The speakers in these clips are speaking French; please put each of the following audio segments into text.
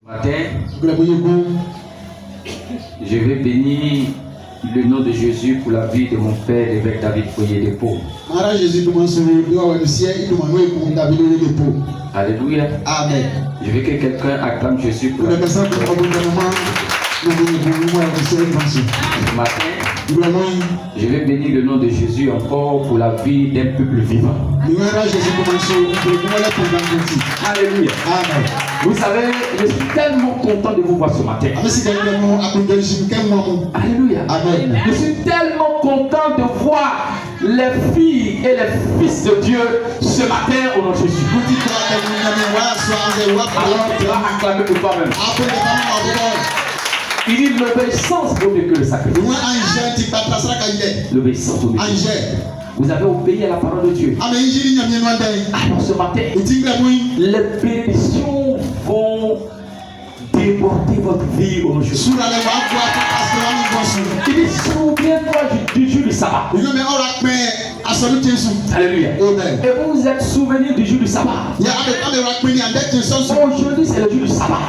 Matin, je vais bénir le nom de Jésus pour la vie de mon père, l'évêque David Foyer des Paux. Alléluia. Amen. Je veux que quelqu'un acclame Jésus pour la vie. Ce matin, je vais bénir le nom de Jésus encore pour la vie d'un peuple vivant. Alléluia. Amen. Vous savez, je suis tellement content de vous voir ce matin. Alléluia. Amen. Je suis tellement content de voir les filles et les fils de Dieu ce matin au nom de Jésus. Alors tu vas acclamer pour toi-même. Il dit l'obéissance vaut mieux que le sacrifice. L'obéissance vaut mieux. Vous avez obéi à la parole de Dieu. Alors ce matin, les bénédictions vont déborder votre vie au nom de Jésus. Il dit souviens-toi du jour du sabbat. Alléluia. Et vous vous êtes souvenu du jour du sabbat. Aujourd'hui c'est le jour du sabbat.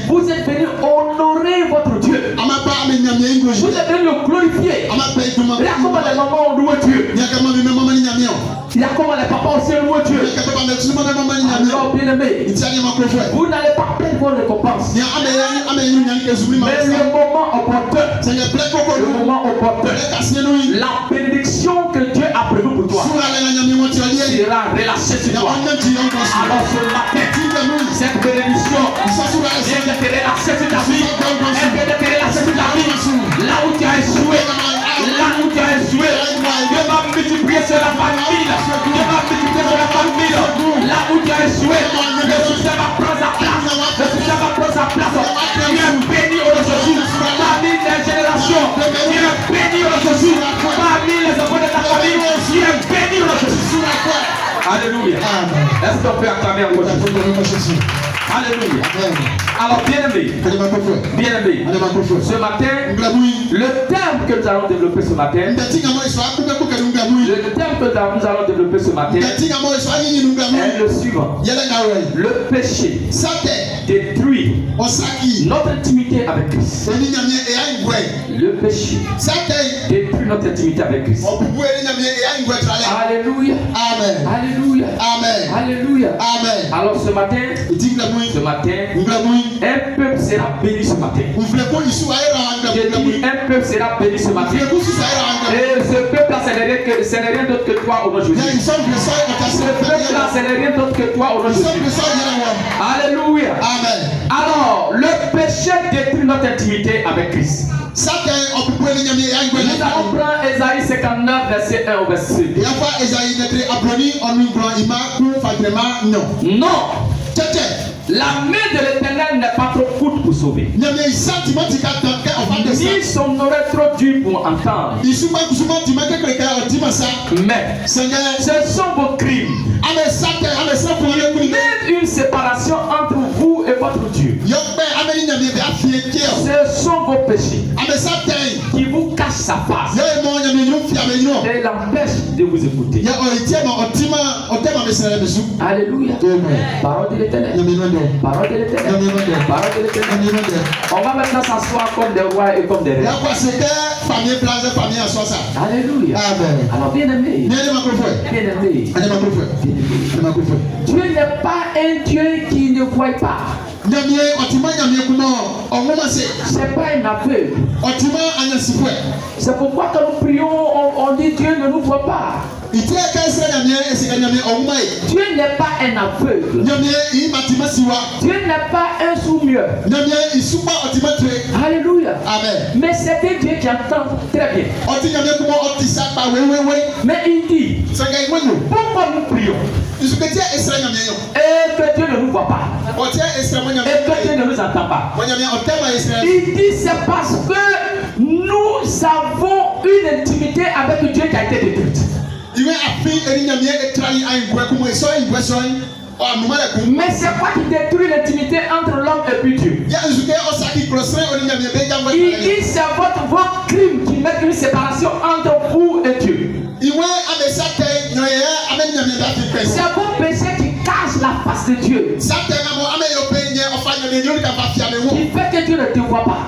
Vous êtes venu honorer votre Dieu. Vous êtes venu le glorifier. Il y a comment les mamans ont loué Dieu. Il y a comment les papas aussi ont loué Dieu. Alors bien aimé, vous n'allez pas perdre vos récompenses. Mais le moment opportun, la bénédiction que Dieu a prévue pour toi sera relâchée sur toi. Alors ce matin, cette bénédiction vient de te relâcher sur ta vie. Elle vient de te relâcher sur ta vie. Là où tu as échoué, Dieu va multiplier sur la famille. Dieu va multiplier sur la famille. Là où tu as échoué, le succès va prendre sa place. Le succès va prendre sa place. Tu es béni aujourd'hui parmi les générations. Tu es béni aujourd'hui parmi les enfants de ta famille. Tu es béni aujourd'hui. Alléluia. Est-ce qu'on peut acclamer encore Jésus? Alléluia. Alors bien aimé, ce matin, le thème que nous allons développer ce matin, est le suivant. Le péché détruit notre intimité avec Christ. Le péché détruit notre intimité avec Christ. Alléluia. Alléluia. Alléluia. Alors ce matin, un peuple sera béni ce matin. Je dis un peuple sera béni ce matin. Et ce peuple-là, ce n'est rien d'autre que toi au nom de Jésus. Ce peuple-là, ce n'est rien d'autre que toi au nom de Jésus. Alléluia. Alors, le péché détruit notre intimité avec Christ. Nous allons prendre Ésaïe 59, verset 1 au verset 2. Non. La main de l'Éternel n'est pas trop courte pour sauver, ni son oreille trop dure pour entendre. Mais ce sont vos crimes. Même une séparation entre vous et votre Dieu. Ce sont vos péchés qui vous cachent sa face et l'empêchent de vous écouter. Alléluia. Parole de l'Éternel. Parole de l'Éternel. Parole de l'Éternel. On va maintenant s'asseoir comme des rois et comme des reines. Alléluia. Alors bien aimé, Dieu n'est pas un Dieu qui ne voit pas. C'est pas un aveugle. C'est pourquoi quand nous prions, on dit Dieu ne nous voit pas. Dieu n'est pas un aveugle. Dieu n'est pas un sourd-muet. Alléluia. Mais c'est un Dieu qui entend très bien. Mais il dit, pourquoi nous prions et que Dieu ne nous voit pas et que Dieu ne nous entend pas? Il dit c'est parce que nous avons une intimité avec Dieu qui a été détruite. Mais c'est quoi qui détruit l'intimité entre l'homme et puis Dieu? Il dit c'est vos crimes qui mettent une séparation entre vous et Dieu. C'est vos péchés qui cachent la face de Dieu. qui fait que tu ne te vois pas,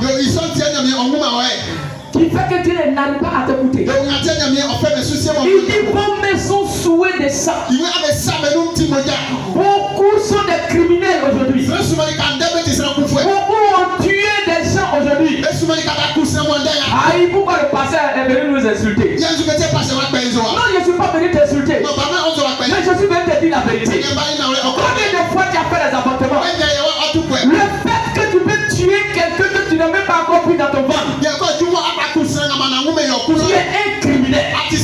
qui fait que tu n'arrives pas à t'écouter. Il dit vos maisons souillées de sang. Beaucoup sont des criminels aujourd'hui. Beaucoup ont tué des gens aujourd'hui. Pourquoi le pasteur est venu nous insulter? Non, je ne suis pas venu t'insulter. Mais je suis venu te dire la vérité. Combien de fois tu as fait des avortements? Le fait que tu peux tuer quelqu'un que tu n'as même pas encore pris dans ton ventre, tu es un criminel. Tu es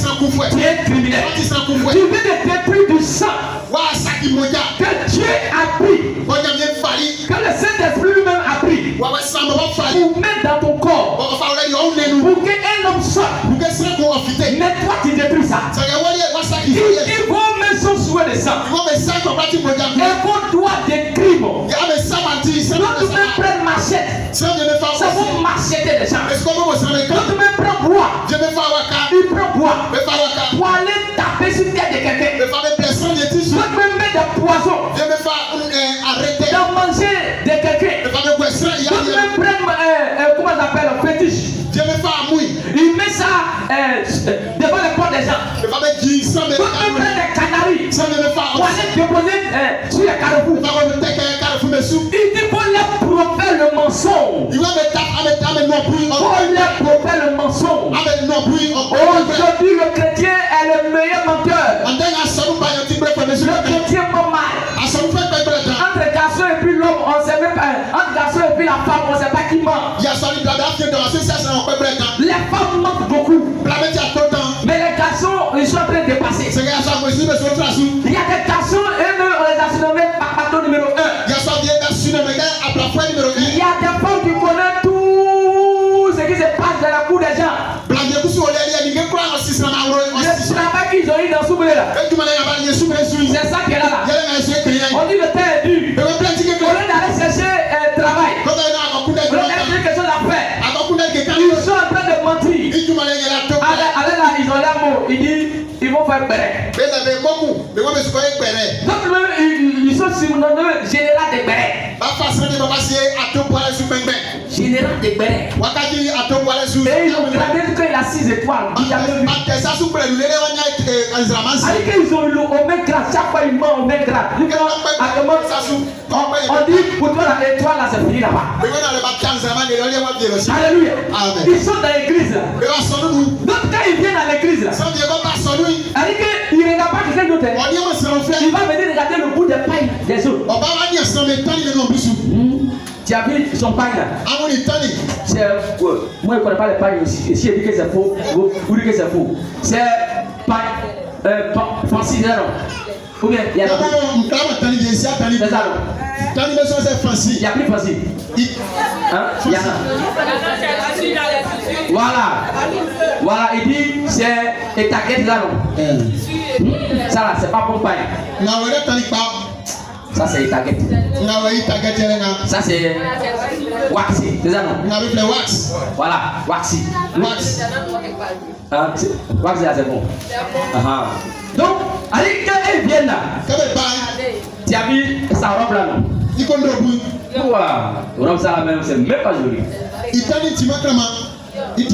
un criminel. Tu veux te détruire du sang que Dieu a pris, que le Saint-Esprit lui-même a pris, pour mettre dans ton corps, pour qu'un homme sorte. Mais toi tu détruis ça. Il dit vos mains sont souillées de sang. Et vos doigts des crimes. Donc tu peux prendre machette. Ça va macheter les gens. Donc tu peux prendre bois. Il prend bois pour aller taper sur la tête de quelqu'un. Donc tu peux mettre des poisons dans manger de quelqu'un. Donc tu peux prendre comment on appelle un fétiche. Il met ça devant les portes des gens. Tu peux prendre des canaris pour aller déposer sur les carrefours. Il dit pour leur prouver le mensonge. Pour leur prouver le mensonge. Aujourd'hui le chrétien est le meilleur menteur. Le chrétien ment mal. Entre le garçon et puis l'homme, on ne sait même pas. Entre le garçon et puis la femme, on ne sait pas qui ment. Les femmes mentent beaucoup. Mais les garçons, ils sont en train de dépasser. Il y a des garçons, eux, on les a surnommés Papato numéro 1. Il y a des femmes qui connaissent tout ce qui se passe dans la cour des gens. Le travail qu'ils ont eu dans Souboué là. C'est ça qui est là. On dit le temps est dur. Au lieu d'aller chercher travail, au lieu d'aller chercher quelque chose à faire, ils sont en train de mentir. Allez là, ils ont l'air mots. Ils disent, ils vont faire béré. Donc ils sont surnommés général de béré. Général de béré. Et ils ont gradé qu'il a 6 étoiles. Ils ont eu l'oméga, chaque fois ils mentent oméga. On dit pour toi l'étoile là c'est fini là-bas. Alléluia. Ils sont dans l'église là. Donc quand ils viennent à l'église là, il ne regarde pas quelqu'un d'autre. Il va venir regarder le bout de paille des autres. Tu as vu son paille là? Moi je ne connais pas les pailles ici. Si je dis que c'est faux, vous dites que c'est faux. C'est paille, Francis là. Ou bien il y a il y a plus facile. Voilà, il dit c'est étaguette là non. Ça là c'est pas pour paille. Ça c'est étaguette. Ça c'est waxy, c'est ça non? Voilà, waxy. Wax là c'est bon. Donc, allez quand ils viennent là, tu as vu sa robe là non? Robe ça là même c'est même pas joli.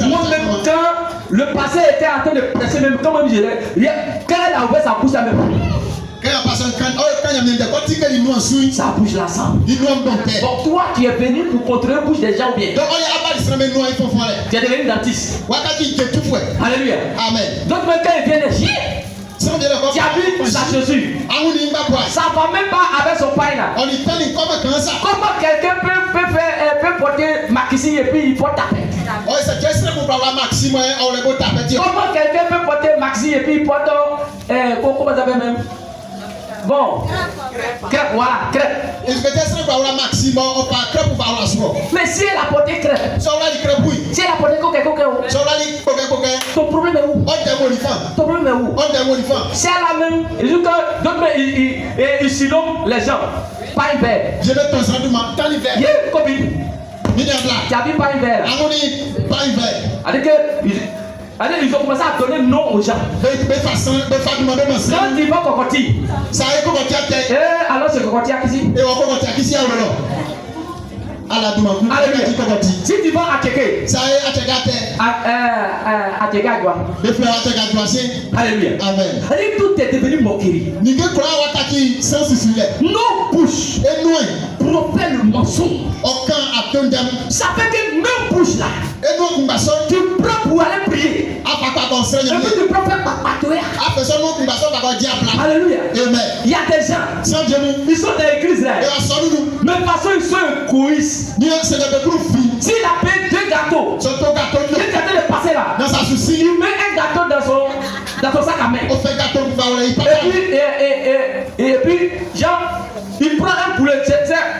Moi-même quand le passé était en train de presser, même quand même je l'ai, quand elle a ouvert sa bouche là même. Ça bouge la sang. Donc toi qui es venu pour contrôler la bouche des gens ou bien tu es devenu dentiste. Alléluia. Amen. Donc même quand ils viennent chier, tu as vu sa chaussure. Ça va même pas avec son pain là. Comment quelqu'un peut porter maxi et puis il porte taper? Comment quelqu'un peut porter maxi et puis il porte comment ça s'appelle même? Bon, crêpe, voilà, crêpe. Mais si elle a porté crêpe, si elle a porté coquet, ton problème est où? Ton problème est où? Si elle a même, ils surnomment les gens, pas un verre. Je vais ton sentiment, t'as l'hiver. Tu as vu pas un verre? Allez, ils ont commencé à donner nom aux gens. Quand ils vont cocotier, alors c'est cocotier ici. Alléluia. Si tu vas à Tchéké, à Tchéké, alléluia. Amen. Tout est devenu moquerie. Nos bouches profèrent le mensonge. Ça fait que nos bouches là, tu prends pour aller prier. Et puis tu prends faire papatoya. Alléluia. Il y a des gens, ils sont dans l'église là. Mais de toute façon, ils sont égoïstes. S'il a payé 2 gâteaux, il est en train de passer là. Il met un gâteau dans son sac à main. Et puis, genre, il prend un poulet,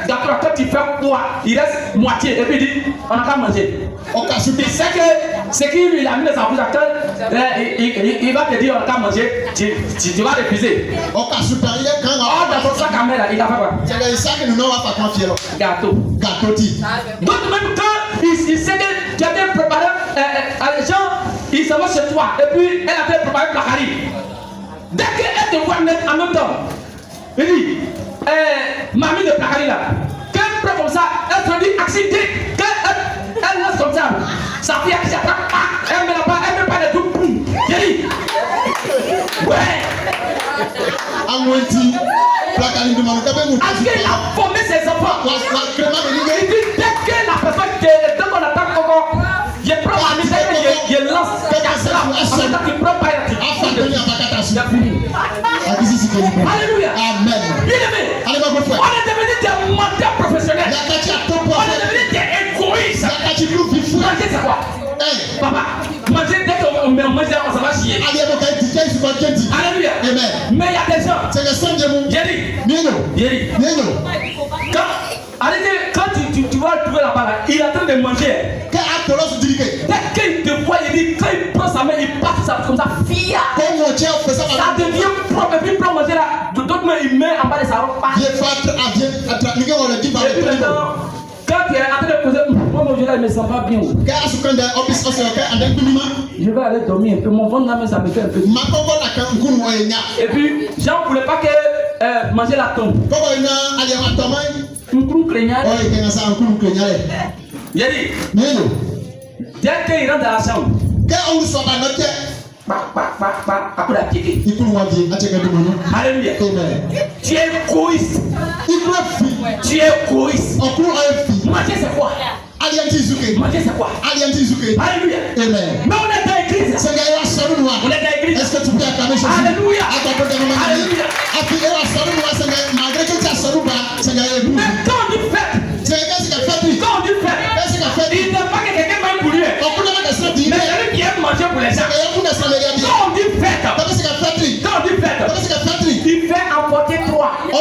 gâteau là, quand il fait quoi, il reste moitié. Et puis il dit, on n'a qu'à manger. Il sait que ce qu'il a mis dans sa bouche, il va te dire, on n'a qu'à manger, tu vas refuser. Or, dans son sac à main là, il a fait quoi? Gâteau. Donc, même quand il sait que tu as bien préparé, les gens, ils s'en vont chez toi, et puis elle a bien préparé Placari. Dès qu'elle te voit mettre en même temps, il dit, mamie de Placari là, quand elle prend comme ça, elle se dit accident, quand elle laisse comme ça, sa fille qui s'attrape, elle met pas de tout, boum, j'ai dit, ouais. Parce qu'il a formé ses enfants. Il dit dès que la personne qui est dans mon attaque, je prends ma mise, je lance, en même temps qu'il prend pas Alléluia. Amen. Bien-aimé, on est devenu des menteurs professionnels. On est devenu des égoïstes. Manger c'est quoi? Papa, manger dès qu'on mange, on s'en va chier. Alléluia. Mais il y a des gens. J'ai dit. Quand tu vas le trouver là-bas, il est en train de manger. Dès qu'il te voit, il dit, quand il prend sa main, il passe ça comme ça, fia. Ça devient propre, et puis il prend manger là. D'autres mains, il met en bas de sa robe. Et puis maintenant, quand tu es en train de poser, moi mon Dieu là, il me sent pas bien. Je vais aller dormir un peu, mon ventre là, ça me fait un peu. Et puis, Jean ne voulait pas que manger la tombe. Un coup craignant. Il a dit, dès qu'il rentre dans la chambre, après la piquée. Alléluia. Tu es égoïste. Tu es égoïste. Manger c'est quoi? Manger c'est quoi? Alléluia. Mais on est dans l'église. On est dans l'église. Est-ce que tu peux acclamer Jésus? Alléluia. Alléluia. Mais quand on dit fête, il n'est pas que quelqu'un va pour lui. Mais celui qui aime manger pour les gens. Quand on dit fête, il fait emporter 3. Et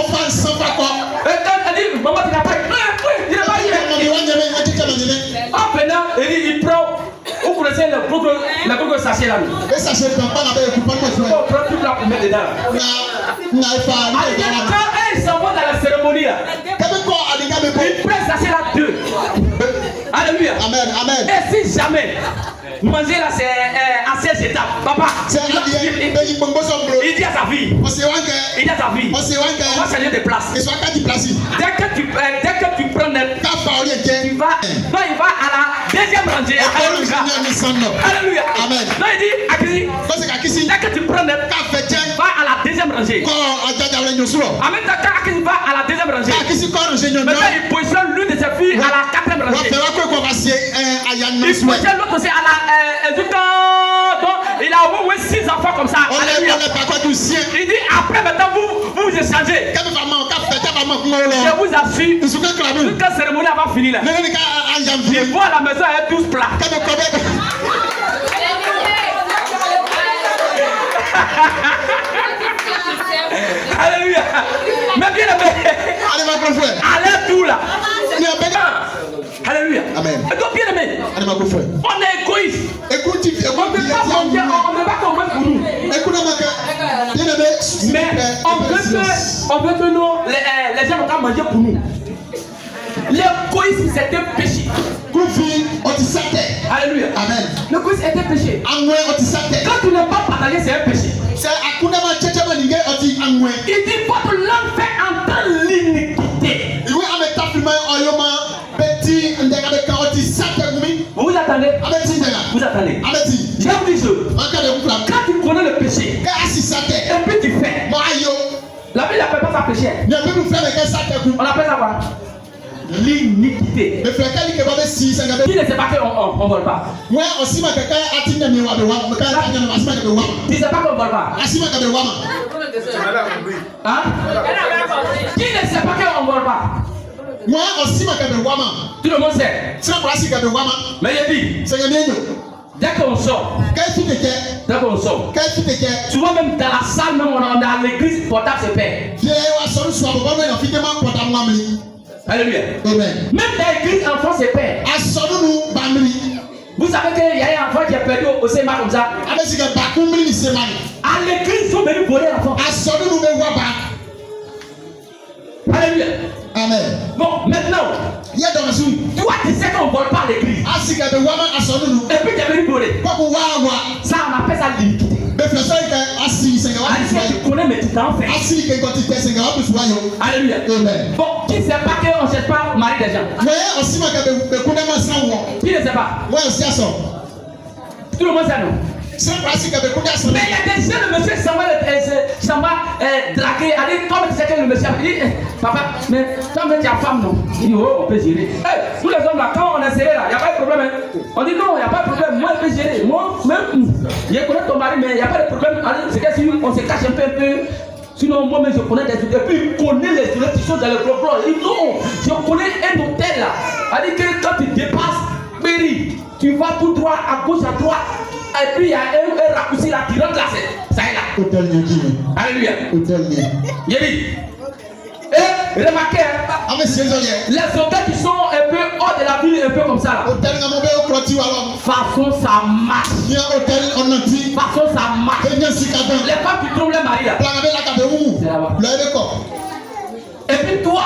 quand elle dit, maman, tu n'as pas eu. En venant, il prend. Vous connaissez le gros sachet là. On prend tout là pour mettre dedans. Quand ils s'en vont dans la cérémonie là, ils prennent sachet là 2. Alléluia. Amen. Et si jamais manger là c'est à 16 étapes, papa, il dit à sa fille, on va changer de place. Dès que tu prends il va à la deuxième rangée. Alléluia. Amen. Non, il dit dès que tu prends va à la deuxième rangée. En même temps, quand il va à la deuxième rangée, maintenant il positionne l'une de ses filles à la 4e rangée. Il positionne l'autre aussi à la il a au moins 6 enfants comme ça. Alléluia. Il dit après maintenant vous échangez. Je vous assure, toute la cérémonie va finir là. Il voit à la maison avec 12 plats. Alléluia. Mais bien aimé, allez tout là. Alléluia. Amen. Et donc bien aimé, on est égoïste. On ne peut pas manger, on ne peut pas commettre pour nous. Mais on veut que nous, les gens vont manger pour nous. L'égoïsme c'est un péché. Alléluia. Amen. L'égoïsme est un péché. Quand tu n'es pas partagé, c'est un péché. Il dit votre langue fait entendre l'iniquité. attendez. Vous attendez. Je vous dis quand tu connais le péché, et puis tu fais. La Bible n'appelle pas ça péché. On appelle ça quoi? L'iniquité. Qui ne sait pas qu'on ne vole pas? Tu ne sais pas qu'on ne vole pas? Hein? Qui ne sait pas qu'on ne vole pas? Tout le monde sait. Mais il dit, dès qu'on sort, souvent même dans la salle, même on a l'église portable se perd. Alléluia. Même dans l'église, enfant se perd. Vous savez qu'il y a un enfant qui est perdu au Séma comme ça. À l'église, ils sont venus voler l'enfant. Alléluia. Amen. Bon, maintenant, toi tu sais qu'on ne vole pas l'église. Et puis tu es venu voler. Ça, on appelle ça l'iniquité. Tu connais, mais tu t'en fais. Alléluia. Bon, qui ne sait pas qu'on ne cherche pas au mari des gens? Qui ne sait pas? Tout le monde sait non? Mais il y a des gens, le monsieur s'en va draguer. Elle dit, comme tu sais que le monsieur a dit, papa, mais toi, tu as femme, non? Il dit, oh, on peut gérer. Tous les hommes là, quand on est serré là, il n'y a pas de problème. Hein? On dit, non, il n'y a pas de problème. Moi, je peux gérer. Moi, même, je connais ton mari, mais il n'y a pas de problème. C'est que si on se cache un peu. Sinon, moi-même, je connais des hôtels. Et puis, il connaît les hôtels qui sont dans le gros plan. Il dit, non, je connais un hôtel là. Elle dit que quand tu dépasses, tu vas tout droit, à gauche, à droite. Et puis il y a un raccourci là qui rentre là, ça est là. Alléluia. Il dit. Et remarquez, les hôtels qui sont un peu hors de la ville, un peu comme ça là. Façon ça marche. Façon ça marche. Les femmes qui trouvent les maris là. C'est là-bas. Et puis toi,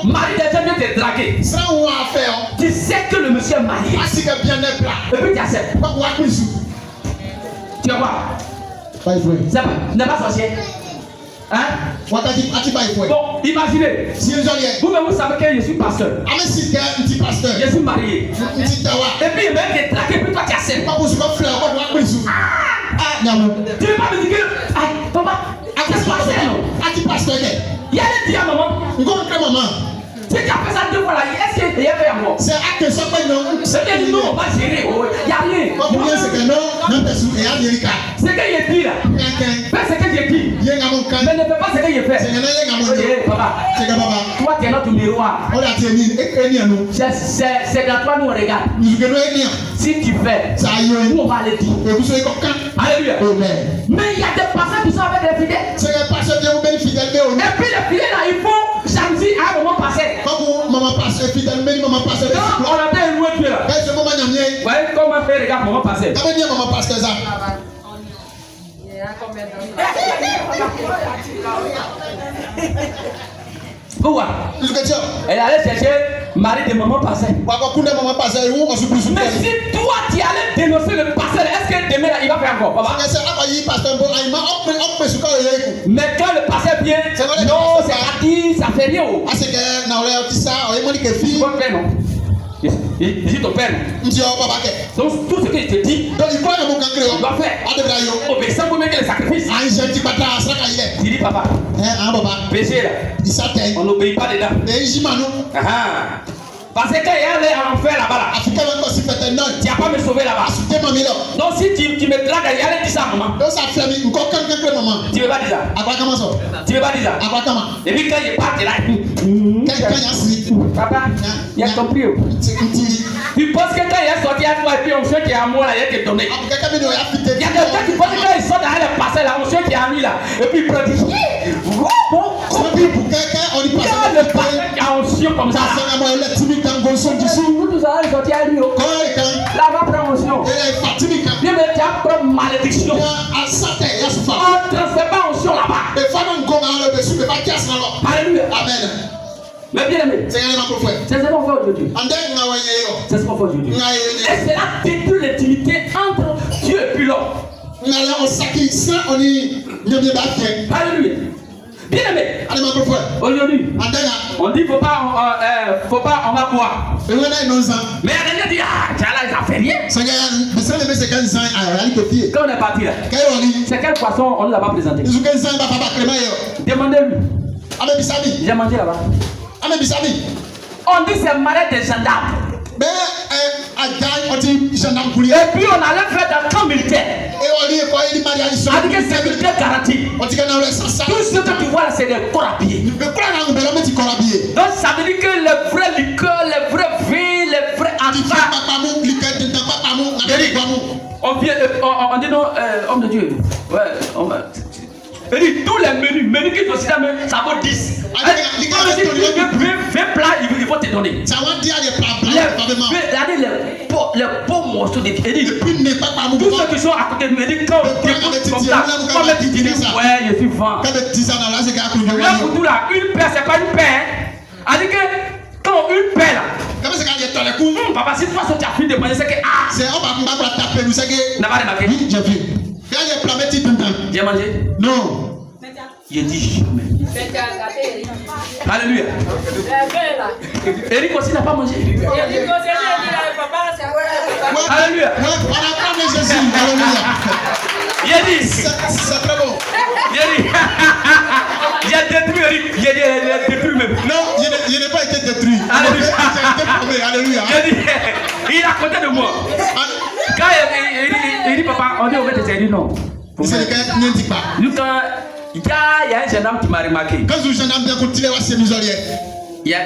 mari des gens vient te draguer. Tu sais que le monsieur est marié. Et puis tu acceptes. Tu vas voir. C'est pas, n'est pas sorcier. Hein? Bon, imaginez. Vous-même vous savez que je suis pasteur. Je suis marié. Et puis il m'a été dragué, puis toi tu acceptes. Tu ne veux pas me dire que. Papa, tu es pasteur. Il y a des dire à maman. Si tu as fait ça 2 fois là, est-ce qu'il y a fait à moi? C'est que non, on va gérer. Il n'y a rien. C'est que j'ai dit là. Fais ce que j'ai dit. Mais ne fais pas ce que j'ai fait. Papa, toi tu es notre miroir. C'est dans toi nous on regarde. Si tu fais, nous on va le dire. Alléluia. Mais il y a des personnes qui sont avec des fidèles. Et puis les fidèles là, il faut samedi à un moment passé. Quand maman passe, maman passe. On a fait un loué là. Vous voyez comment faire, regarde, maman passe. Maman passe ça. Pourquoi? Elle allait chercher mari de maman passée. Mais si toi tu allais dénoncer le pasteur, est-ce que demain il va faire encore? Papa? Mais quand le pasteur vient, non, c'est parti, ça fait rien. C'est ton père, non? Il dit ton père. Donc tout ce que je te dis, il doit faire. Obéissant pour mettre les sacrifices. Il dit papa, péché là, on n'obéit pas dedans. Parce que quand il y a allé en enfer là-bas, tu n'as pas me sauver là-bas. Donc si tu me dragues, il y a allé dire ça à maman. Tu ne veux pas dire ça. Tu ne veux pas dire ça. Et puis quand il part là, papa, il a compris. Tu penses que quand il est sorti à toi et puis on sait qu'il y a un mot là, il a te donné. Il y a des gens qui pensent que quand ils sortent derrière le passé là, on sait qu'il y a un lui là. Et puis il prend dit, quand le passé qui a un chien comme ça. Vous nous allez sortir à lui. Là, va prendre onction. Bien, mais tu as prendre malédiction. On ne transfère pas onction là-bas. Alléluia. Amen. Mais bien aimé, c'est ce qu'on fait aujourd'hui. C'est ce qu'on fait aujourd'hui. Et cela détruit l'intimité entre Dieu et puis l'homme. Alléluia. Bien aimé. Aujourd'hui, on dit faut pas on va boire. Mais elle a dit ça fait rien. Quand on est parti là, c'est quel poisson on ne l'a pas présenté? Demandez-lui. J'ai mangé là-bas. On dit c'est malade des gendarmes. Et puis on allait faire un camp militaire. Avec une sécurité garantie. Tout ce que tu vois là, c'est des corapiers. Donc ça veut dire que les vrais liqueurs, les vrais vins, les vrais enfants. On dit non, homme de Dieu. Ouais, il dit tous les menus qui sont aussi là, ça vaut 10. Si tu veux 20 plats, il faut te donner. Les beaux morceaux de vie. Tous ceux qui sont à côté de nous, il dit quand on découvre comme ça, comme tu dis, ouais, je suis vent. Là, pour tout là, une paire, c'est pas une paire. Elle dit que quand une paire là, papa, si toi, tu as fini de manger, c'est que n'a pas remarqué. J'ai mangé? Non. J'ai dit jamais. Alléluia. Eric aussi n'a pas mangé. Alléluia. Il a dit. C'est très bon. Il a dit. Il a détruit Eric. Il a détruit même. Non, il n'a pas été détruit. Alléluia. Alléluia. Il est à côté de moi. Quand il dit papa, on dit au fait, il dit non. C'est le gars qui ne dit pas. Il y a un jeune homme qui m'a remarqué. Quand un jeune homme vient continuer à se museler. Il y a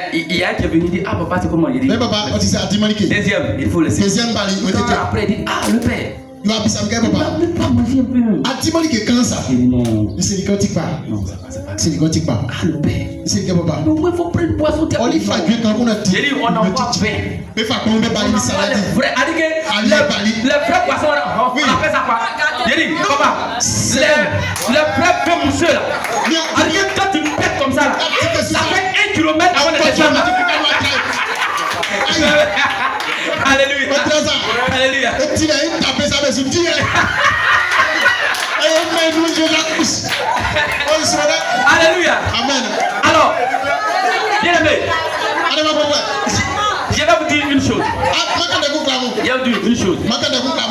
un qui est venu dire ah papa c'est comment il dit. Mais papa, on dit ça à Dimonique. Deuxième, il faut laisser. Deuxième bali. Après il dit ah le père. Il va appeler ça papa. Il va manger un peu. À Dimonique quand ça? Il dit non. C'est le cantique pas. Non c'est pas. C'est le cantique pas. Ah le père. C'est le papa. Non il faut prendre poisson. On lui fait Dieu quand on a dit. Il dit on envoie 20. Mais faut qu'on met bali ça là. Les vrais poissons on a fait ça quoi? Il dit papa les vrais peu mousseux là. Quand tu pètes comme ça là, ça fait 1 km avant de descendre. Alléluia. Alléluia. Et tu l'as tapé ça mais sous dire. Alléluia. Amen. Alors, bien aimé, je vais vous dire une chose. Je vais vous dire une chose.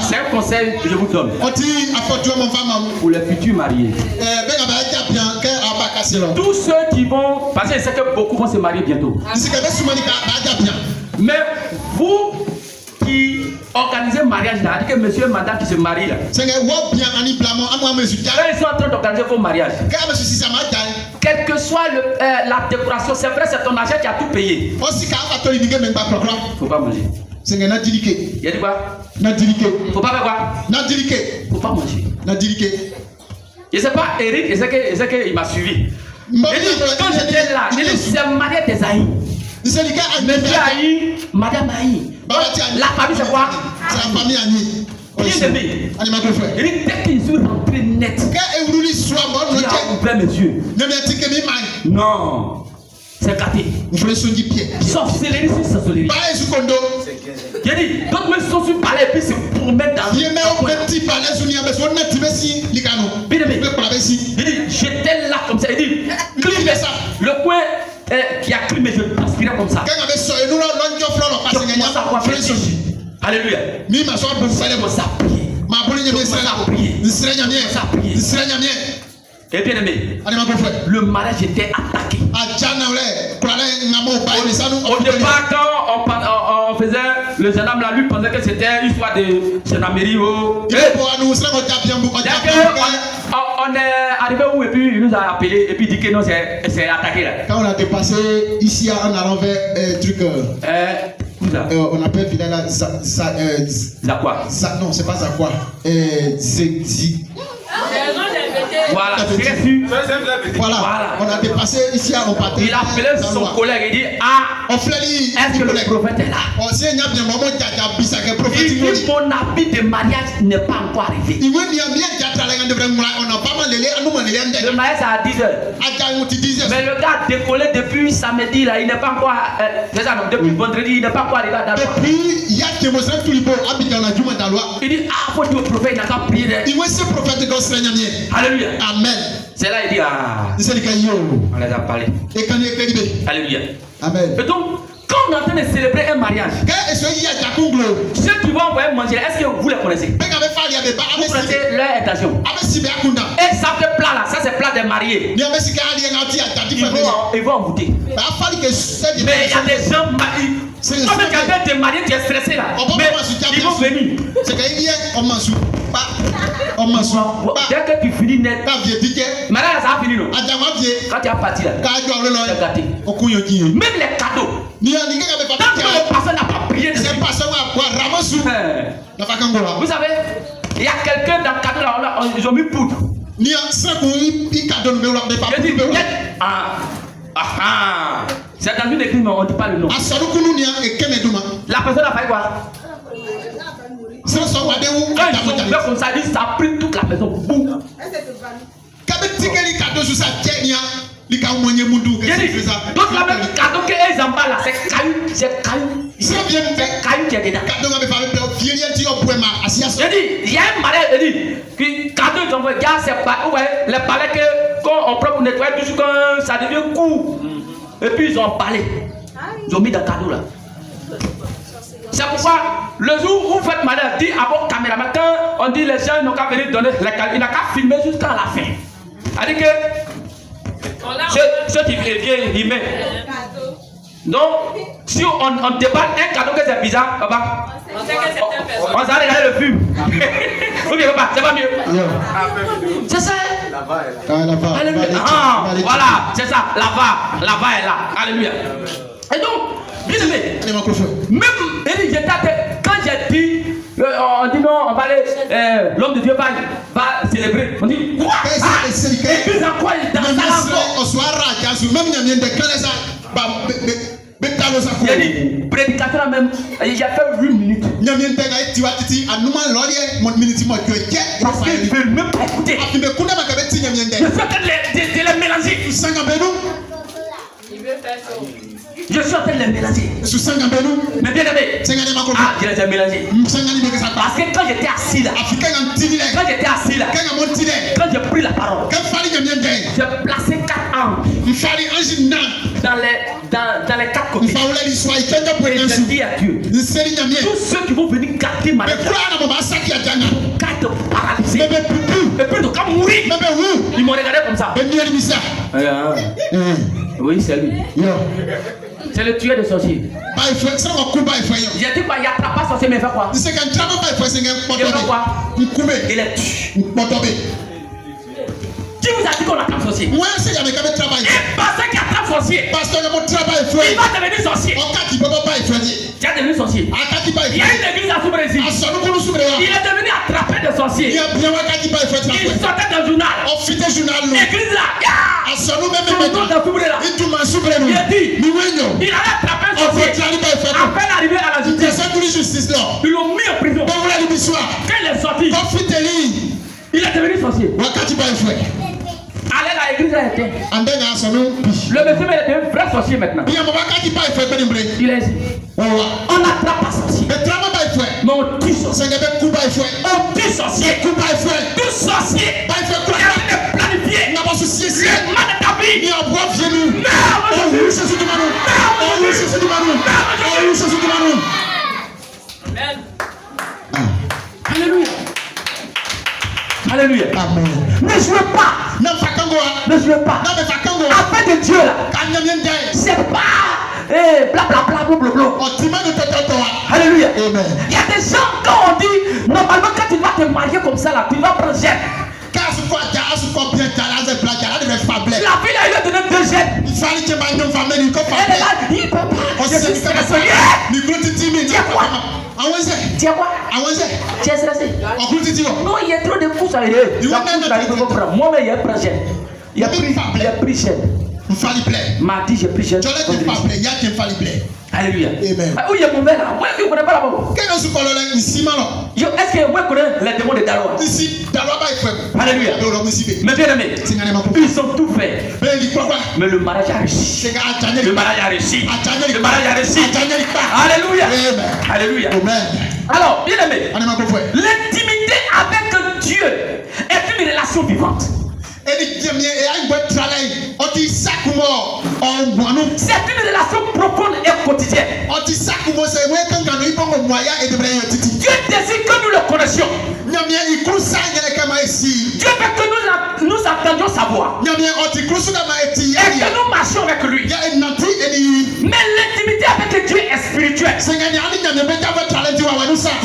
C'est un conseil que je vous donne pour les futurs mariés. Tous ceux qui vont, parce que je sais que beaucoup vont se marier bientôt. Mais vous qui organisez le mariage là, dit que monsieur et madame qui se marient là, ils sont en train d'organiser vos mariages. Quelle que soit la décoration, c'est vrai, c'est ton argent qui a tout payé. Faut pas manger. Il y a dit quoi? Faut pas faire quoi? Faut pas manger. Je sais pas, Eric, je sais qu'il m'a suivi. Quand j'étais là, il dit c'est marié des aïs. Monsieur Aïe, Madame Aïe. La famille c'est quoi? C'est la famille Aïe. Bien aimé. Il dit dès qu'ils sont rentrés net, il a ouvert mes yeux. Non. C'est gâté. Sorcellerie sur sorcellerie. Il a dit, d'autres me sont sur palais et puis c'est pour mettre dans le bien aimé. Il dit, j'étais là comme ça. Il dit, climez ça. Le coin qui a climé, je transpirais comme ça. Alléluia. Je commence à prier. Et bien aimé, le mariage était attaqué. Au départ, quand on faisait le jeune homme là, lui pensait que c'était une histoire de gendarmerie. On est arrivé où et puis il nous a appelé et puis il dit que non, c'est attaqué là. Quand on a dépassé ici en allant vers truc. On appelle finalement Zakwa. Non, c'est pas Zakwa. Voilà, c'est sûr. Voilà, on a dépassé ici à Opaté. Il a appelé son collègue et dit ah, est-ce que le prophète est là? Il dit mon habit de mariage n'est pas encore arrivé. Le mariage c'est à 10h. Mais le gars a décollé depuis samedi là, il n'est pas encore. Depuis vendredi, il n'est pas encore arrivé à Dakar. Il dit, ah, faut dire au prophète, il n'a qu'à prier. Alléluia. Amen. C'est là, il dit, ah, on les a parlé. Alléluia. Amen. Et donc, quand on est en train de célébrer un mariage, ceux qui vont envoyer manger, est-ce que vous les connaissez? Vous connaissez leur intention. Et ça fait plat là, ça c'est plat des mariés. Ils vont en goûter. Mais il y a des gens mariés. Quand quelqu'un t'es marié, tu es stressé là. Mais ils vont venir. Dès que tu finis net, mariage ça a fini non? Quand tu as parti là, tu as gâté. Même les cadeaux. Tant que le pasteur n'a pas prié dessus. Vous savez, il y a quelqu'un dans le cadeau là, ils ont mis poudre. C'est dans une église, mais on ne dit pas le nom. La personne a fait quoi? Quand ils ont fait comme ça, ça a pris toute la personne. Boum. Donc la même cadeau qu'ils emballent là, c'est caillou. C'est caillou qui est dedans. Je dis, il y a un mariage, je dis, que cadeau ils envoient, c'est pas, ouais, les palais que quand on prend pour nettoyer, toujours quand ça devient court. Et puis ils ont emballé. Ils ont mis dans le cadeau là. C'est pourquoi le jour où vous faites mariage, dit à votre caméraman, quand on dit les gens n'ont qu'à venir donner les cadeaux, il n'a qu'à filmer jusqu'à la fin. C'est-à-dire que ceux qui viennent, ils mettent. Donc, si on déballe un cadeau que c'est bizarre, papa, on s'arrête de regarder le film. Ou bien papa, c'est pas mieux. C'est ça. Voilà, c'est ça. La va est là. Alléluia. Et donc, bien aimé, même quand j'ai dit, on dit non, on va aller, l'homme de Dieu va célébrer. On dit quoi? Et puis en quoi il dans il a dit, prédicateur même, il a fait 8 minutes. Parce qu'il ne veut même pas écouter. Je fais que les mélanger. Je suis en train de les mélanger. Mais bien aimé, je les ai mélangés. Parce que quand j'étais assis là, quand j'ai pris la parole, j'ai placé 4 anges dans les 4 côtés. Et j'ai dit à Dieu, tous ceux qui vont venir gâter ma vie, gâte paralysé, et puis de quand mourir, ils m'ont regardé comme ça. Oui, c'est lui. C'est le tueur de sorciers. J'ai dit quoi, il n'attrape pas sorcier, mais il fait quoi? Il fait quoi? Il est tué. Qui vous a dit qu'on attrape sorcier? Et pasteur qui attrape sorcier, il va devenir sorcier. Tu as devenu sorcier. Il y a une église à Sous-Brésil. Il est devenu attrapé de sorcier. Il sortait d'un journal. L'église là. Son nom dans Sous-Brésil. Il a dit, il allait attraper un sorcier. À peine arrivé à la justice, ils l'ont mis en prison. Quand il est sorti, il est devenu sorcier. Allez, la église a été. Le monsieur est un vrai sorcier maintenant. Il est ici. On n'attrape pas sorcier. Mais on tue sorcier. On tue sorcier. Tout sorcier. Regardez de planifier. Le mal de ta vie. Amen. Alléluia. Alléluia. Amen. Ne jouez pas. Ne jouez pas. Afin de Dieu là. C'est pas blablabla. Alléluia. Amen. Il y a des gens quand on dit normalement quand tu vas te marier comme ça là, tu vas prendre gêne. La ville a eu donné 2 gênes. Elle est là, il peut pas. Je suis stressé. Tu es quoi? Tu es quoi? Tu es stressé? Non, il y a trop de coups à aider. Moi, mais il y a pris gêne. Il y a pris gêne. m'a dit j'ai prié. Alléluia. Amen. Où il y a mon verre là? Ouais, vous connaissez pas là-bas. Est-ce que vous connaissez les démons de Daloa? Alléluia. Mais bien aimé, ils ont tout fait. Mais le mariage a réussi. Le mariage a réussi. Le mariage a réussi. Alléluia. Alléluia. Alors, bien aimé, l'intimité avec Dieu est une relation vivante. C'est une relation profonde et quotidienne. Dieu désire que nous le connaissions. Dieu veut que nous attendions sa voix et que nous marchions avec lui. Mais l'intimité avec Dieu est spirituelle. Ce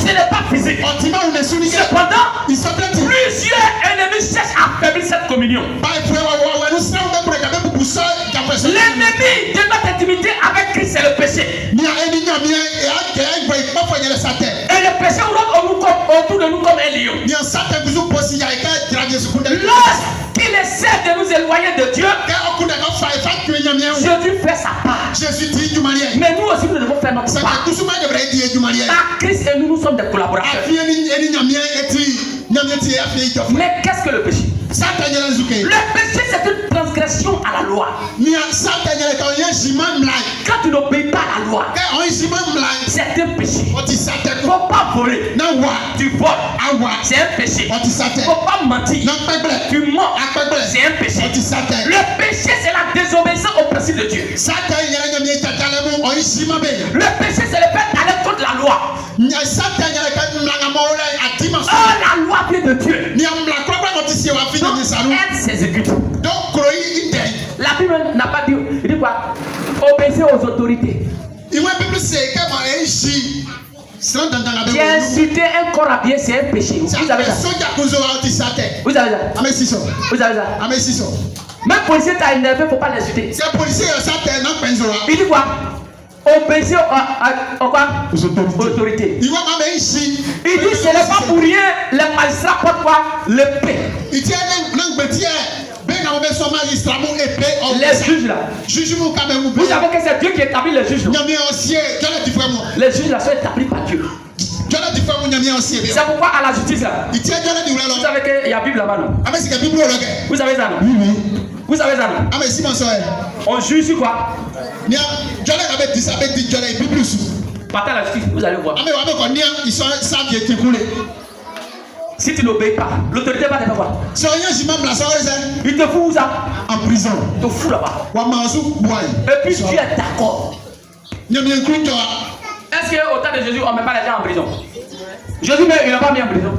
n'est pas physique. Cependant, plusieurs ennemis cherchent à affaiblir cette communion. L'ennemi de notre intimité avec Christ, c'est le péché. Et le péché autour de nous comme un lion. Lorsqu'il essaie de nous éloigner de Dieu, Jésus fait sa part. Mais nous aussi, nous devons faire notre part. Car Christ et nous sommes des collaborateurs. Mais qu'est-ce que le péché? Le péché, c'est une transgression à la loi. Quand tu n'obéis pas à la loi, c'est un péché. Il ne faut pas voler. Tu voles, c'est un péché. Il ne faut pas mentir. Tu mens, c'est un péché. Le péché, c'est la désobéissance au principe de Dieu. Le péché, c'est le fait d'aller contre la loi. Oh, la loi vient de Dieu. Donc, elle s'exécute. La Bible n'a pas dit, il dit quoi? Obéissez aux autorités. J'ai insulté un corps habillé, c'est un péché. Vous avez ça? Vous avez ça? Vous avez ça? Même policier t'a énervé, il ne faut pas l'insulter. Il dit quoi? Obéissez aux autorités. Il dit ce n'est pas pour rien les magistrats portent quoi? L'épée. Les juges là. Vous savez que c'est Dieu qui établit les juges là. Les juges là sont établis par Dieu. C'est pourquoi à la justice là. Vous savez qu'il y a Bible là-bas non? Vous savez ça non? Vous savez ça non? On juge sur quoi? Partez à la justice, vous allez voir. Si tu n'obéis pas, l'autorité va te faire quoi? Il te fout où ça? En prison. Il te fout là-bas. Et puis tu es d'accord. Est-ce qu'au temps de Jésus, on ne met pas les gens en prison? Jésus, mais il n'a pas mis en prison.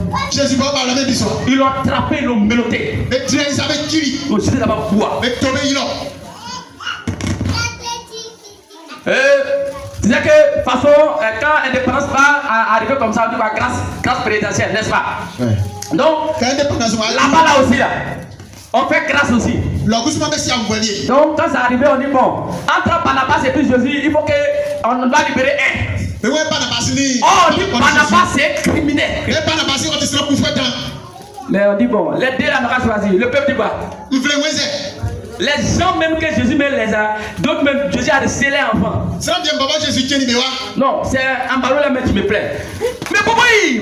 Ils l'ont attrapé, ils l'ont menotté. Ils ont jeté là-bas bois. C'est-à-dire que, de toute façon, quand l'indépendance va arriver comme ça, on dit quoi? Grâce présidentielle, n'est-ce pas? Ouais. Donc, là-bas, là aussi, là, on fait grâce aussi. Donc, quand ça arrive, on dit bon, entre Barnabas et puis Jésus, il faut qu'on doit libérer un. Oh, on dit Barnabas, c'est criminel. Mais on dit bon, les deux là, on va choisir. Le peuple dit quoi? Les gens même que Jésus met les a, d'autres même Jésus a scellé enfants. Non, c'est un ballon là mais tu me plais. Mais Boboï.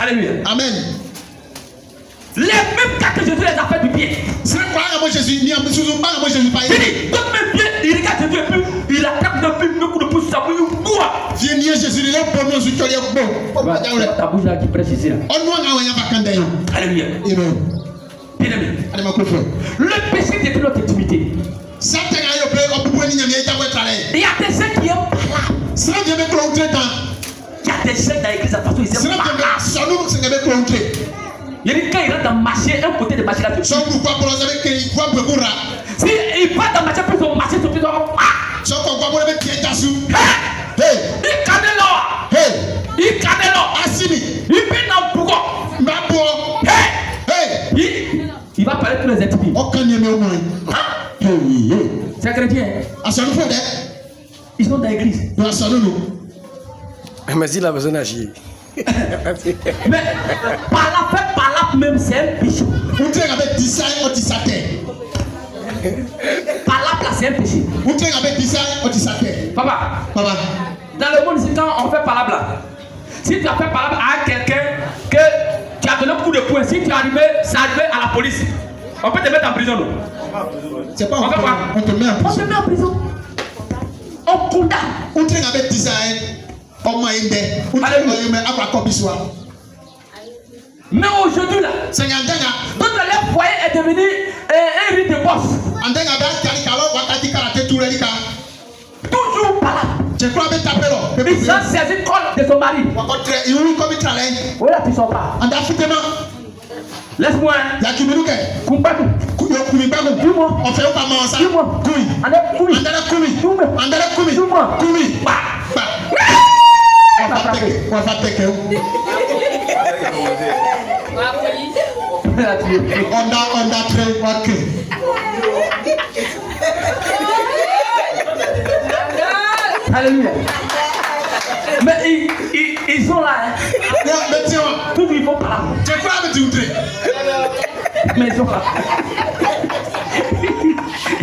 Alléluia. Amen. Les mêmes cas que Jésus les a fait du pied. D'autres même pieds, il regarde Jésus et puis il attrape depuis le coup de pouce, ça peut boire. Ta bouche là qui prêche ici là. Alléluia. Bien aimé. Le péché détruit notre intimité. Il y a des gens qui aiment parler. Il y a des gens dans l'église à façon ils aiment parler. Il dit quand il rentre dans le marché, un côté de marché là. Si il va dans le marché, puis son marché se fait dans il cadre il fait dans le bougon. Il va parler tous les intimes. C'est chrétien. Ils sont dans l'église. Mais s'il a besoin d'agir. Mais par là même, c'est un péché. Vous traînez avec design au tissaté. Par là, c'est un péché. Vous traînez avec design au tissaté. Papa, Papa. dans le monde, c'est quand on fait par là. Si tu as fait par là à quelqu'un que tu as donné un coup de poing, si tu es arrivé, c'est arrivé à la police, on peut te mettre en prison. Non? C'est pas on fait quoi? On te met en prison. On te met en prison. On condamne. Vous traînez avec design. Mais aujourd'hui là, toute leur foyer est devenu un rite de boss. Toujours par là. Ils ont saisi le col de son mari. Oui, là tu sors pas. Laisse-moi. Kumbaku. Dis-moi. On fait pas ça. Dis-moi. Dis-moi. On va péquer. On a très marqué. Alléluia. Mais ils sont là. Tout ils vont par là. C'est quoi avec du trait? Mais ils sont là.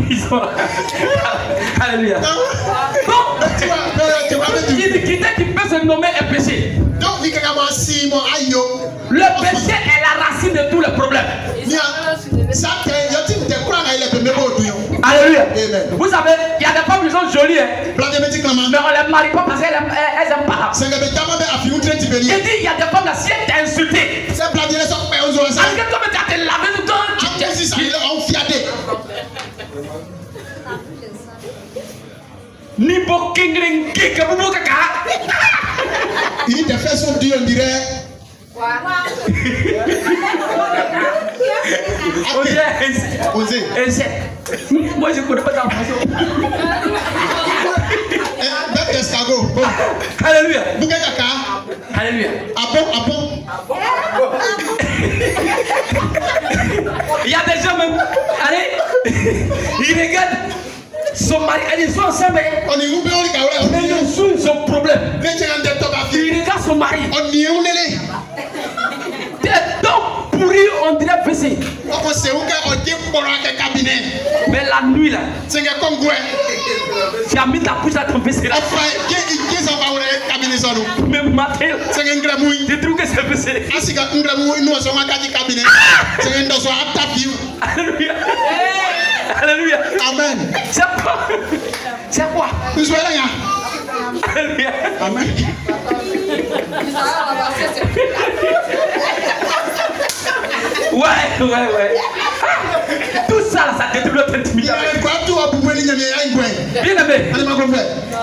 Ils sont là. Alléluia. Donc, qui peut se nommer un péché. Le péché est la racine de tous les problèmes. Alléluia. Vous savez, il y a des femmes qui sont jolies, hein, mais on ne les marie pas parce qu'elles aiment pas. Il dit, il y a des femmes là, si elles t'ont insulté, alors que toi, tu as te lavé tout le temps. Nibo Kingling Kika Bubukaka. Il dit tes fesses sont dures, on dirait. Osez. Moi je connais pas d'information. Alléluia. Alléluia. Ah bon. Il y a des gens même. Allez, ils regardent. Son mari, ils sont ensemble. Mais ils sont son problème. Il regarde son mari. Donc pourri, on dirait baissé. Mais la nuit là, tu as mis ta bouche à ton baissé là. Même matin, tu trouves que c'est baissé. Alléluia. Alléluia. Amen. C'est quoi? Alléluia. Amen. Ouais. Tout ça, là, ça détruit notre intimité. Bien aimé.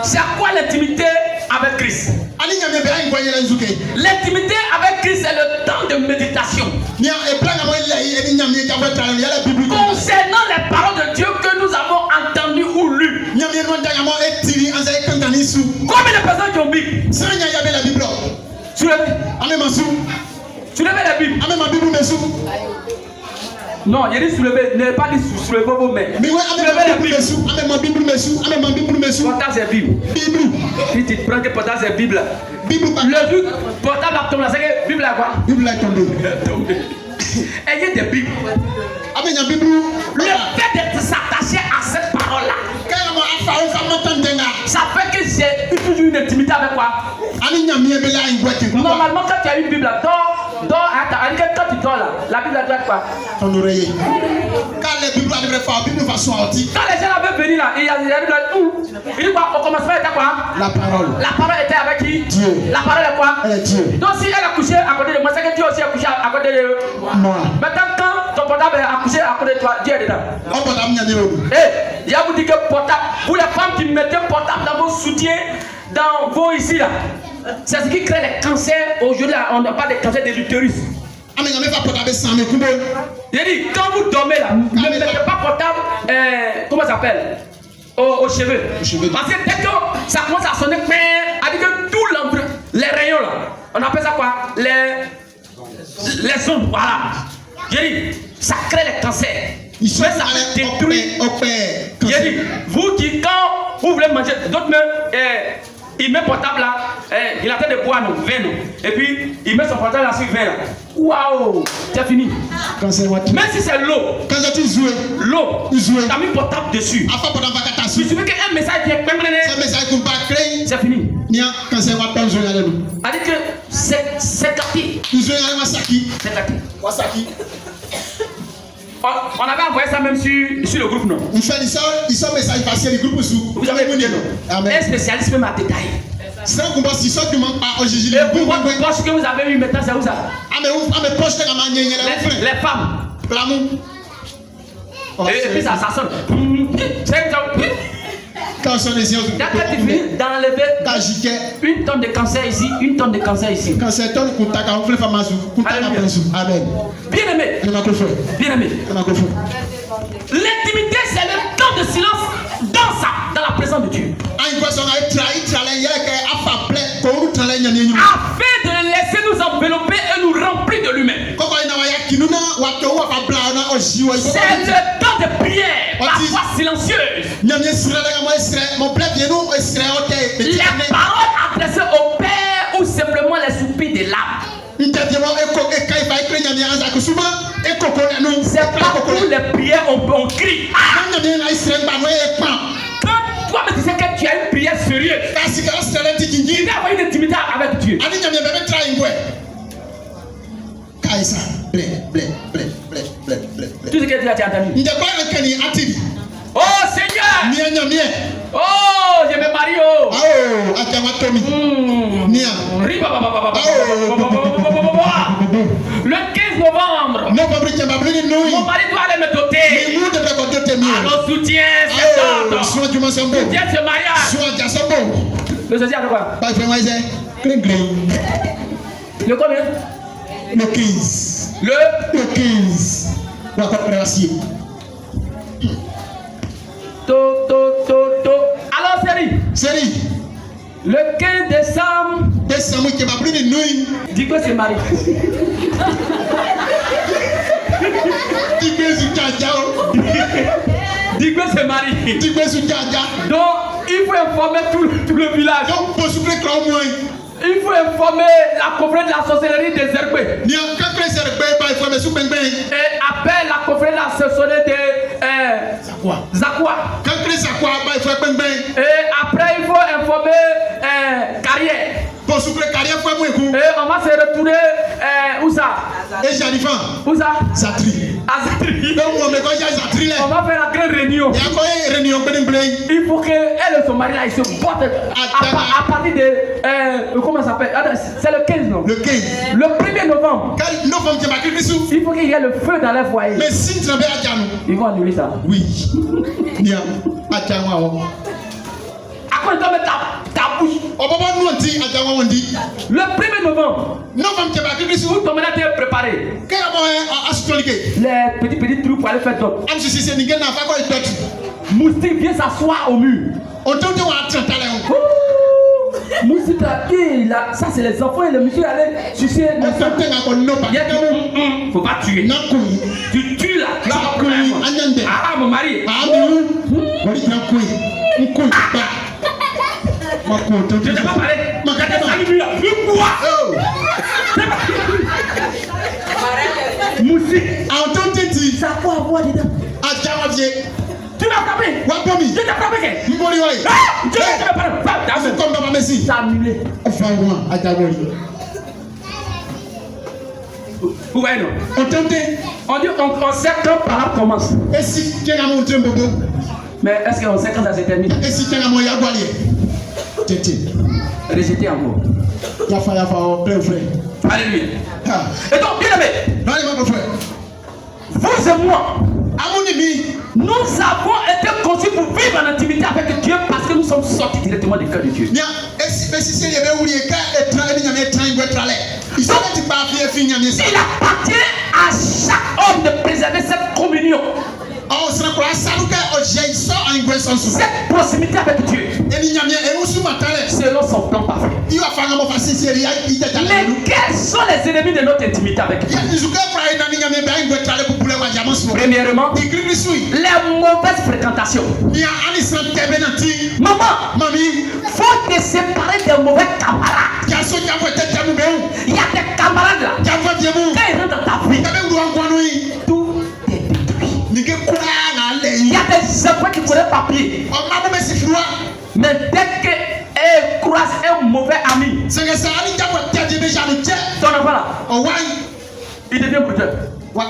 C'est quoi l'intimité avec Christ? L'intimité avec Christ, c'est le temps de méditation. Concernant les paroles de Dieu que nous avons entendues ou lues. Combien de personnes qui ont Bible? Tu levais la Bible. Non, il dit soulever, ne pas dire soulever vos mains. Soulevez la Bible. Portable c'est Bible. Si tu prends que portable c'est Bible. Le truc portable à tomber, c'est que Bible là quoi? Bible là tombé. Ayez des Bibles. Le fait de s'attacher à cette parole là, ça fait que j'ai toujours une intimité avec quoi? Normalement quand tu as une Bible là, quand tu dors là, la Bible doit être quoi? Ton oreiller. Quand les Bibles sont sorties. Quand les gens avaient venu là, il y a la Bible où? Il dit quoi? Au commencement était quoi? La parole. La parole était avec qui? Dieu. La parole est quoi? Elle est Dieu. Donc si elle a couché à côté de moi, c'est que Dieu aussi a couché à côté de moi. Maintenant quand ton portable a couché à côté de toi, Dieu est dedans. Il y a vous dit que portable, vous les femmes qui mettez portable dans vos soutiens, dans vos ici là, c'est ce qui crée les cancers. Aujourd'hui on n'a pas de cancer de l'utérus. Il dit quand vous dormez là, ne mettez pas portable, comment ça s'appelle? Aux cheveux. Parce que dès que ça commence à sonner, avec tout l'ombre, les rayons là, on appelle ça quoi? Les ondes, voilà. J'ai dit, ça crée les cancers. Ça fait détruire. J'ai dit, vous qui, quand vous voulez manger, d'autres même, il met portable là, il est en train de boire nos vin, et puis il met son portable là sur le vin là. Waouh, c'est fini. Même si c'est l'eau, l'eau, t'as mis portable dessus. Il suffit qu'un message vient, c'est fini. C'est-à-dire que c'est quartier. C'est quartier. On avait envoyé ça même sur le groupe, non? Vous avez écouté, non? Un spécialiste peut m'a détaillé. Et pour votre poche que vous avez eu maintenant, c'est où ça? Les femmes. Et puis ça sonne. Quand tu finis d'enlever une tonne de cancer ici, une tonne de cancer ici. Amen. Bien aimé. Bien aimé. L'intimité, c'est le temps de silence dans la présence de Dieu. Afin de le laisser nous envelopper et nous remplir de lui-même. C'est le temps de prière, la voix silencieuse. Les paroles adressées au Père ou simplement les soupirs de l'âme. C'est pas pour les prières on crie. Quand toi me disais que tu as une prière sérieuse, tu dois avoir une intimité avec Dieu. Tout ce que tu as entendu. Oh Seigneur! Oh, je me marie. Le 15 novembre, mon mari doit aller me doter. Alors soutiens cet ordre. Soutiens ce mariage. Le ceci à quoi? Le combien? Le 15. Le 15. Alors série. Le 15 décembre. Dis que c'est Marie. Dis que c'est Marie. Donc il faut informer tout le village. Il faut informer la confrérie de la sorcellerie des Herbés. Et appelle la confrérie de la sorcellerie de Zakwa. Et après il faut informer Carrière. Et on va se retourner où ça? Où ça? Zatri. On va faire la grande réunion. Il faut que elle et son mari là, ils se battent à partir de comment ça s'appelle? C'est le 15 non? Le 15. Le 1er novembre. Il faut qu'il y ait le feu dans les foyers. Mais si ils vont annuler ça. Oui. À quoi tu mets ta bouche? Le 1er novembre. Où ton ménage est préparé? Les petits trucs pour aller faire d'autres. Moustique vient s'asseoir au mur. Moustique là, ça c'est les enfants et le monsieur allait sucer. Faut pas tuer. Tu tues là. Ah mon mari. Je ne t'ai pas parlé. Moustique. Ça peut avoir dedans. Tu m'as frappé. Je t'ai frappé. Ça a annulé. Ouais, non. On dit on sait quand par là commence. Mais est-ce qu'on sait quand ça se termine? Rejeté encore. Alléluia. Et donc, bien aimé, vous et moi, nous avons été conçus pour vivre en intimité avec Dieu parce que nous sommes sortis directement du cœur de Dieu. Il appartient à chaque homme de préserver cette communion. Cette proximité avec Dieu. selon son plan parfait. Mais quels sont les ennemis de notre intimité avec Dieu? Premièrement, les mauvaises fréquentations. Maman, faut te séparer des mauvais camarades. Il y a des camarades là. Quand ils rentrent dans ta vie, tout est détruit. Il y a des enfants qui connaissent papier. Mais dès qu'ils croisent un mauvais ami, ton enfant là, il devient brutal. Bon,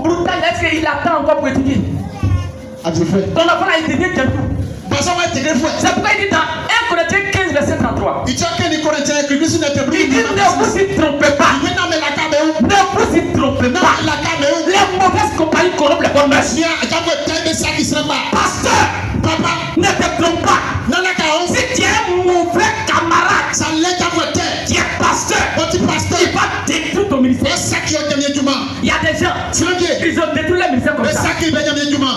brutal, est-ce qu'il attend encore pour étudier? Ton enfant là, il devient gentil. C'est pourquoi il dit dans 1 Corinthiens 15, verset 33. Il dit ne vous y trompez pas. Ne vous y trompez pas. Les mauvaises compagnies corrompent les bonnes mœurs. Pasteur, papa, ne te trompe pas. Si tu es un mauvais camarade, tu es pasteur, il va détruire ton ministère. Il y a des gens, ils ont détruit le ministère comme ça.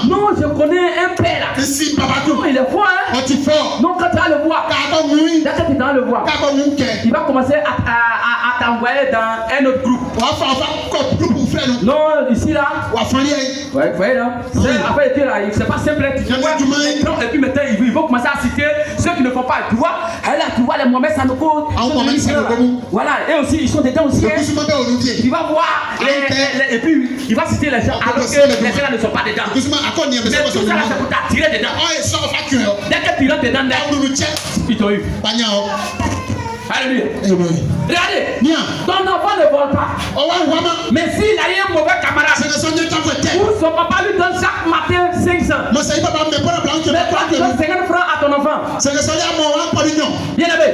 Non, je connais un père là. Non, il est fort, hein? Non, quand tu vas le voir, il va commencer à t'envoyer dans un autre groupe. Non, ici là. Ouais, voyez là. Après, là, c'est pas simple. Et puis maintenant, ils vont commencer à citer ceux qui ne font pas. Tu vois, là, tu vois les Mohamed Sanoko. Voilà, et aussi, ils sont dedans aussi. Tu vas voir. Et puis, il va citer les gens alors que les gens ne sont pas dedans. Mais tout ça, c'est pour t'attirer dedans. Dès que tu rentres dedans, ils t'ont eu. Alléluia. Regardez, ton enfant ne vole pas. Mais s'il a eu un mauvais camarade, où son papa lui donne chaque matin 500. Mais toi, tu donnes 50 francs à ton enfant. Bien-aimé.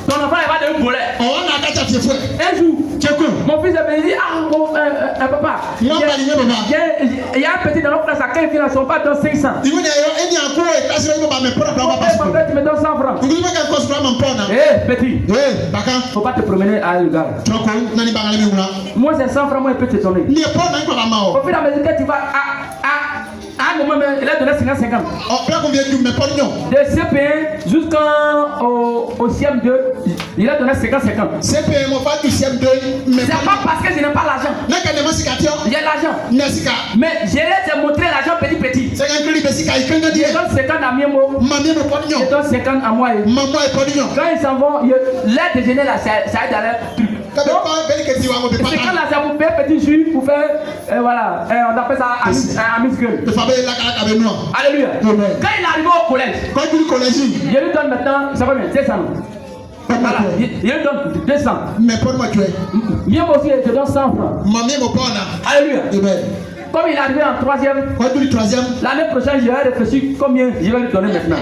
Ton enfant, il va devenir voleur. Un jour, mon fils avait dit, papa, il y a un petit dans notre classe à qui il vient, son papa donne 500. Papa, tu me donnes 100 francs. Petit, faut pas te promener à Lugar. Moi, c'est 100 francs, moi, il peut te donner. Au fur et à mesure que tu vas à un moment, il a donné 50-50. De CP jusqu'au CM2, il a donné 50-50. C'est pas parce que je n'ai pas l'argent. J'ai l'argent. Mais je les ai montré l'argent petit. Je donne 50 à Miemo. Je donne 50 à moi. Quand ils s'en vont, l'air déjeuner là, ça aide à leur truc. C'est quand là, ça vous fait petit jus pour faire, voilà, on appelle ça un amuse-gueule. Alléluia. Quand il est arrivé au collège, je lui donne maintenant, ça va bien, 200. Voilà, je lui donne 200. Mais pour moi, tu es. Mieux aussi, je donne 100 francs. Alléluia. Comme il est arrivé en troisième, l'année prochaine, je vais réfléchir combien je vais lui donner maintenant.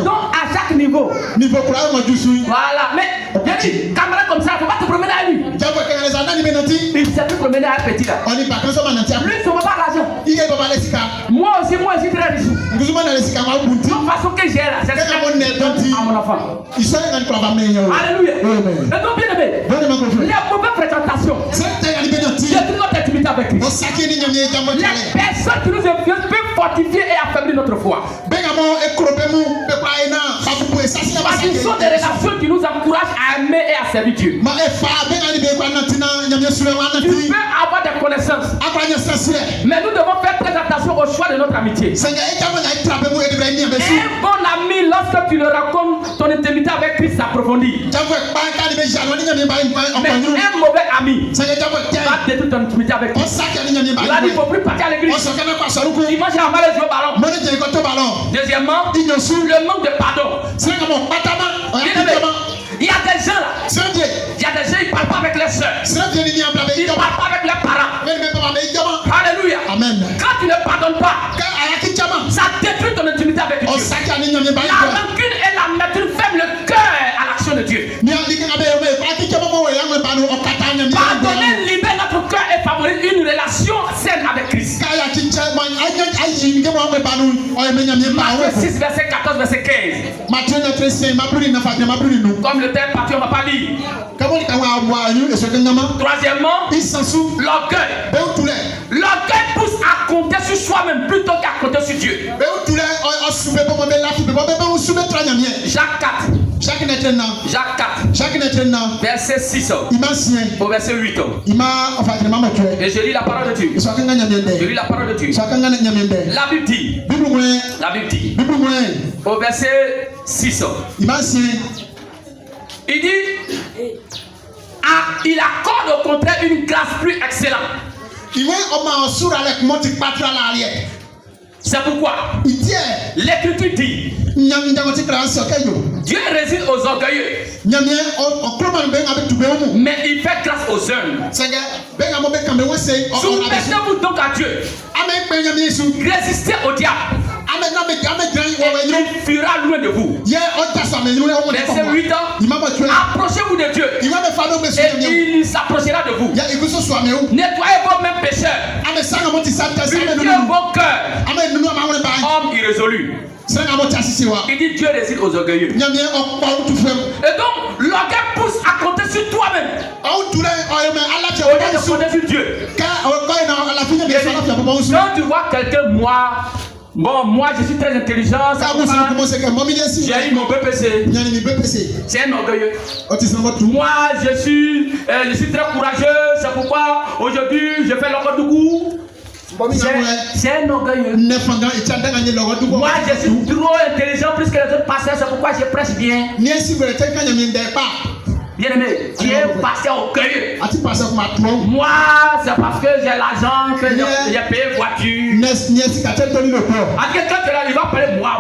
Donc, à chaque niveau. Voilà, mais camarade comme ça, il ne faut pas te promener à lui. Il ne s'est plus promener à un petit là. Lui, il ne se voit pas l'argent. Moi aussi, très riche. De toute façon que j'ai là, c'est ce que à mon enfant. Alléluia. Et donc, bien aimé, les mauvaises fréquentations. Il y a toute notre intimité avec lui. Les personnes qui nous influencent peuvent fortifier et affaiblir notre foi. Parce qu'ils sont des relations qui nous encouragent à aimer et à servir Dieu. Tu peux avoir des connaissances. Mais nous devons faire très attention au choix de notre amitié. Un bon ami, lorsque tu le racontes, ton intimité avec Christ s'approfondit. Mais un mauvais ami va détruire ton intimité avec Christ. Il a dit qu'il ne faut plus partir à l'église. Il mange à malaise au ballon. Deuxièmement, le manque de pardon. Il y a des gens là. Il y a des gens, ils ne parlent pas avec les soeurs. Ils ne parlent pas avec les parents. Alléluia. Amen. Quand tu ne pardonnes pas, ça détruit ton intimité avec Dieu. La rancune et l'amertume ferment le cœur à l'action de Dieu. Pardonner libère notre cœur et favorise une relation saine avec Christ. Matthieu 6, verset 14, verset 15. Comme le thème parti, on ne va pas lire. Troisièmement, l'orgueil. L'orgueil pousse à compter sur soi-même plutôt qu'à compter sur Dieu. Jacques 4. Jacques 4. Verset 6. Au verset 8. Et je lis la parole de Dieu. Je lis la parole de Dieu. La Bible dit. Au verset 6. Il dit. Il accorde au contraire une grâce plus excellente. C'est pourquoi l'Écriture dit Dieu résiste aux orgueilleux, mais il fait grâce aux humbles. Soumettez-vous donc à Dieu. Résistez au diable. Et il fuira loin de vous. Verset 8. Approchez-vous de Dieu et il s'approchera de vous. Nettoyez vos mêmes pécheurs. Purifiez vos cœurs. Homme irrésolu. Il dit Dieu réside aux orgueilleux. Et donc l'orgueil pousse à compter sur toi-même au lieu de compter sur Dieu. Quand tu vois quelqu'un, moi je suis très intelligent, j'ai eu mon BPC. C'est un orgueilleux. Moi je suis très courageux, c'est pourquoi aujourd'hui je fais l'orgueil. C'est un orgueilleux. Moi je suis trop intelligent plus que les autres pasteurs, c'est pourquoi je prêche bien. Bien aimé, tu es pasteur orgueilleux. Moi c'est parce que j'ai l'argent que j'ai payé voiture. À quelqu'un il va parler moi.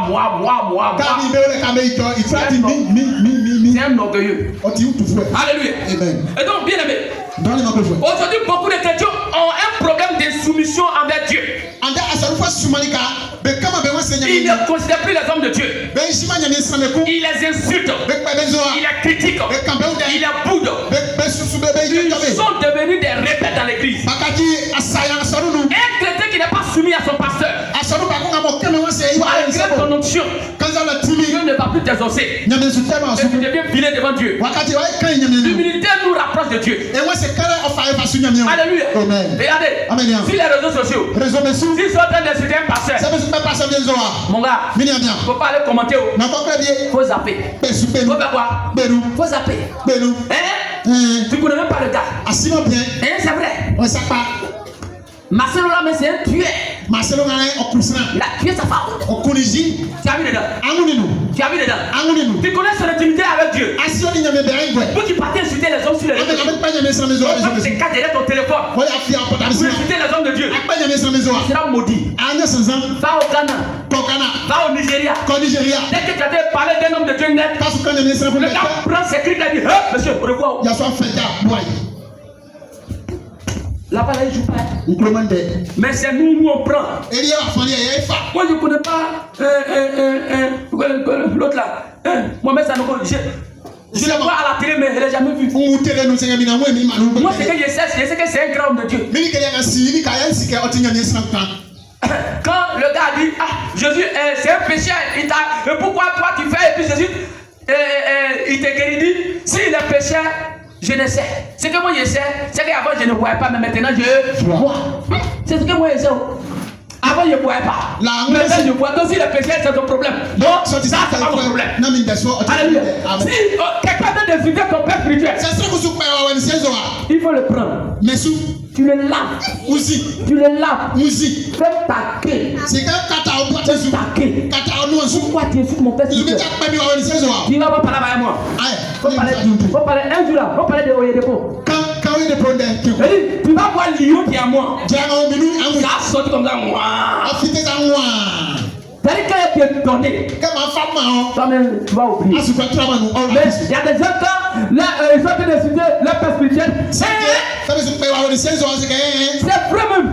C'est un orgueilleux. Alléluia. Et donc bien aimé, aujourd'hui beaucoup de chrétiens ont un problème de soumission envers Dieu. Ils ne considèrent plus les hommes de Dieu. Ils les insultent. Ils les critiquent. Ils les boudent. Ils sont devenus des rebelles dans l'église. Un chrétien qui n'est pas soumis à son pasteur, malgré ton onction, Dieu ne va plus t'exaucer. Et tu deviens vilain devant Dieu. L'humilité nous rapproche de Dieu. Alléluia. Regardez, sur les réseaux sociaux, s'ils sont en train d'insulter un pasteur, mon gars, il ne faut pas aller commenter. Il faut zapper. Il faut faire quoi? Il faut zapper. Tu ne connais même pas le gars. C'est vrai. Marcelo là, mais c'est un tueur. Il a tué sa femme. Tu as vu dedans. Tu connais son intimité avec Dieu. Pour qu'il parte insulter les hommes sur les réseaux. Quand tu te caches derrière ton téléphone pour insulter les hommes de Dieu, tu seras maudit. Va au Ghana. Va au Nigeria. Dès que tu as parlé d'un homme de Dieu net, le gars prend ses cris et dit monsieur, au revoir. Là-bas, là, il joue pas. Mais c'est nous on prend. Moi, je ne connais pas l'autre là. Moi-même, ça ne connaît pas. Je le vois à la télé, mais je ne l'ai jamais vu. Moi, ce que je sais que c'est un grand homme de Dieu. Quand le gars dit, Jésus, c'est un pécheur, pourquoi toi tu fais, et puis Jésus, il te guérit, dit, s'il est pécheur, je ne sais. Ce que moi je sais, c'est qu'avant je ne voyais pas, mais maintenant je vois. C'est ce que moi je sais. Avant je ne voyais pas. Maintenant je vois. Donc si le péché c'est ton problème. Donc ça c'est pas mon problème. Alléluia. Si quelqu'un veut décider ton père spirituel, il faut le prendre. Tu le laves. Tu le laves. Fais ta queue. Pourquoi tu es sur mon père spirituel? Tu vas pas parler avec moi. Faut parler un jour là. Faut parler de Oyedepo. Tu vas voir Lyon qui est à moi. Ça sort comme ça. C'est-à-dire qu'il est donné. Toi-même, tu vas oublier. Mais il y a des gens qui sont en train de décider leur père spirituel. C'est vrai même.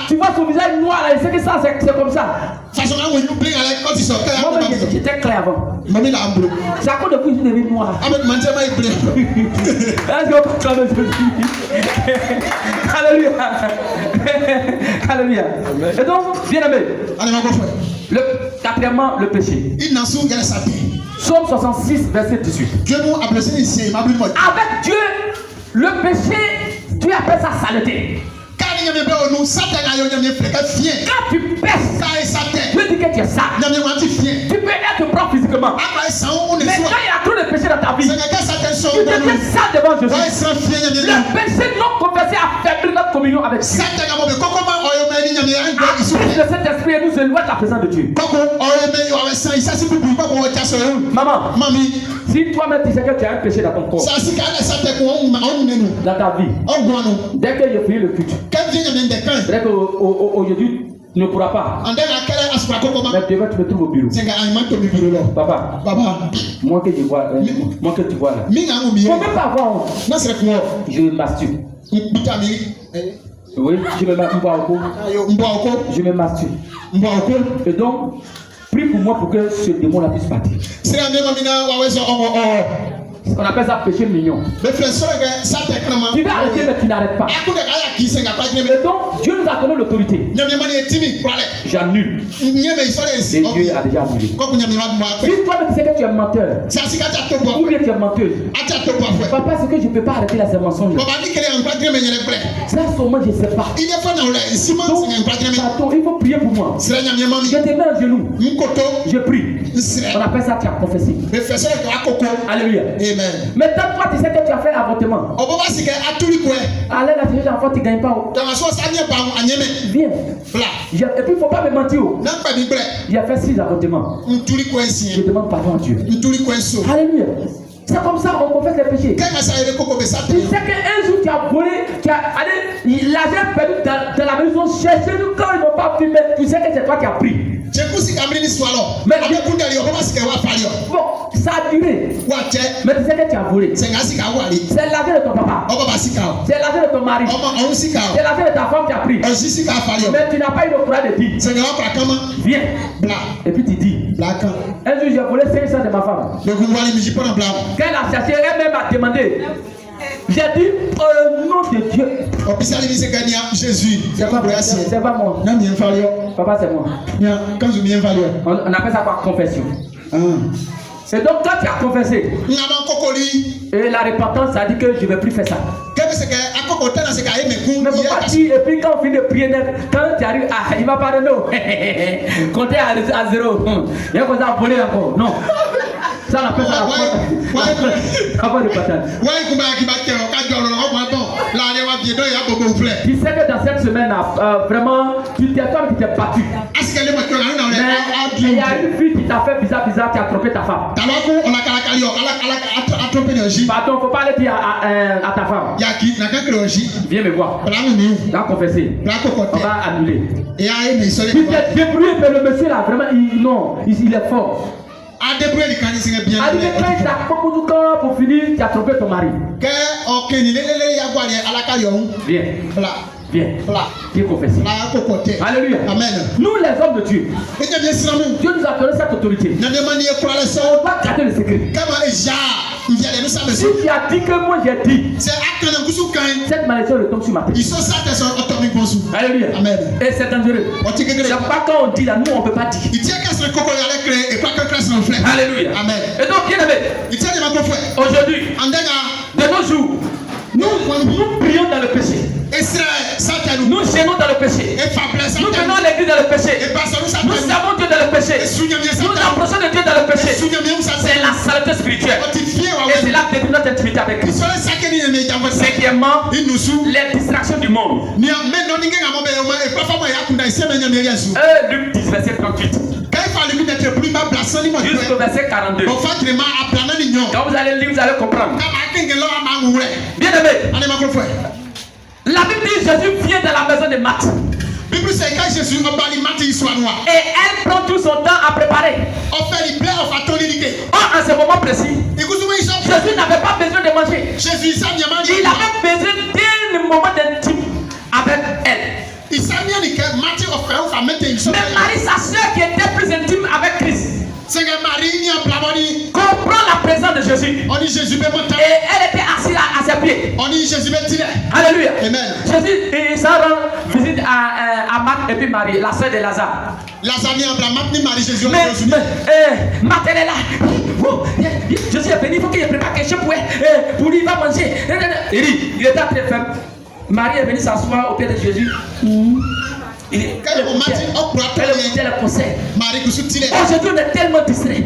Tu vois son visage noir là, il sait que ça c'est comme ça. Moi j'étais clair avant. C'est à cause de vous que je suis devenu noir. Est-ce qu'on peut clamer Jésus? Alléluia. Alléluia. Et donc, bien aimé. Quatrièmement, le péché. Psaume 66, verset 18. Avec Dieu, le péché, tu appelles ça saleté. Quand tu pèses, tu dis que tu es sale. Tu peux être propre physiquement. brusquement. Mais quand il y a trop de péché dans ta vie, tu deviens sale devant Jésus. Le péché non confessé affaiblit notre communion avec Dieu. Le Saint-Esprit nous éloigne de la présence de Dieu. Maman, si toi-même tu sais que tu as un péché dans ton corps, dans ta vie, dès que je finis le culte, dès qu'aujourd'hui tu ne pourras pas, mais demain tu me trouves au bureau. Papa, moi que tu vois là, il ne faut même pas avoir honte. Je masturbe. Oui, je me masturbe. Et donc, prie pour moi pour que ce démon-là puisse partir. On appelle ça péché mignon. Tu vas arrêter mais tu n'arrêtes pas. Et donc, Dieu nous a donné l'autorité. J'annule. Et Dieu a déjà annulé. Si toi tu sais que tu es menteur, ou bien tu es menteuse, papa, c'est que je ne peux pas arrêter la mensonge. Ça, seulement je ne sais pas. Donc, il faut prier pour moi. Je te mets un genou. Je prie. On appelle ça tu as confessé. Alléluia. Maintenant, toi, tu sais que tu as fait un avortement. Allez, la fille d'enfant, tu ne gagnes pas. Viens. Et puis, il ne faut pas me mentir. J'ai fait 6 avortements. Je demande pardon à Dieu. Alléluia. C'est comme ça qu'on confesse les péchés. Tu sais qu'un jour tu as volé, l'argent perdu dans la maison, cherchez-nous quand ils ne vont pas fumer. Tu sais que c'est toi qui as pris. Mais bon, ça a duré. Mais tu sais que tu as volé. C'est l'argent de ton papa. C'est l'argent de ton mari. C'est l'argent de ta femme qui a pris. Mais tu n'as pas eu le courage de dire. Viens. Et puis tu dis. Un jour j'ai volé 500 de ma femme. Quand elle a cherché, elle-même a demandé. J'ai dit au nom de Dieu. Jésus. C'est pas moi. Papa, c'est moi. On appelle ça quoi? Confession. C'est donc quand tu as confessé. Et la repentance, ça dit que je ne vais plus faire ça. Mais faut pas dire, et puis quand on finit de prier, quand tu arrives, il va pardonner. Compter à 0. Il va pas voler encore. Non. Ça on appelle ça la foi de patate. Tu sais que dans cette semaine, vraiment, tu t'es battu. Mais il y a une fille qui t'a fait bizarre, qui a trompé ta femme. Pardon, faut pas le dire à ta femme. Viens me voir. On va confesser. On va annuler. Tu t'es débrouillé, mais le monsieur là, vraiment, il est fort. Pour finir, tu as trompé ton mari. Viens. Viens. Viens confesser. Alléluia. Amen. Nous les hommes de Dieu, Dieu nous a donné cette autorité. On doit garder le secret. Si tu as dit que moi j'ai dit, cette malédiction retombe sur ma tête. Alléluia. Amen. Et c'est dangereux. C'est pas quand on dit là, nous on ne peut pas dire. Alléluia. Amen. Et donc, bien aimé, aujourd'hui, de nos jours, nous prions dans le péché. Nous gênons dans le péché. Nous venons à l'église dans le péché. Nous servons Dieu dans le péché. Nous approchons de Dieu dans le péché. C'est la saleté spirituelle. Et c'est là que notre intimité avec Christ. Cinquièmement, les distractions du monde. Luc 10, verset 38. Jusqu'au verset 42. Quand vous allez lire, vous allez comprendre. Bien aimé, la Bible dit Jésus vient dans la maison de Marthe. Et elle prend tout son temps à préparer. Or, en ce moment précis, Jésus n'avait pas besoin de manger. Il avait besoin d'un moment d'intime avec elle. Mais Marie, sa soeur qui était plus intime avec Christ, comprend la présence de Jésus. Et elle était assise à ses pieds. Alléluia. Amen. Jésus, il s'en rend visite à Marthe et puis Marie, la soeur de Lazare. Mais Marthe, elle est là. Jésus est venu, il faut qu'il prépare quelque chose pour lui, il va manger. Il était très faible. Marie est venue s'asseoir au pied de Jésus. Elle est conseil. Aujourd'hui, on est tellement distrait.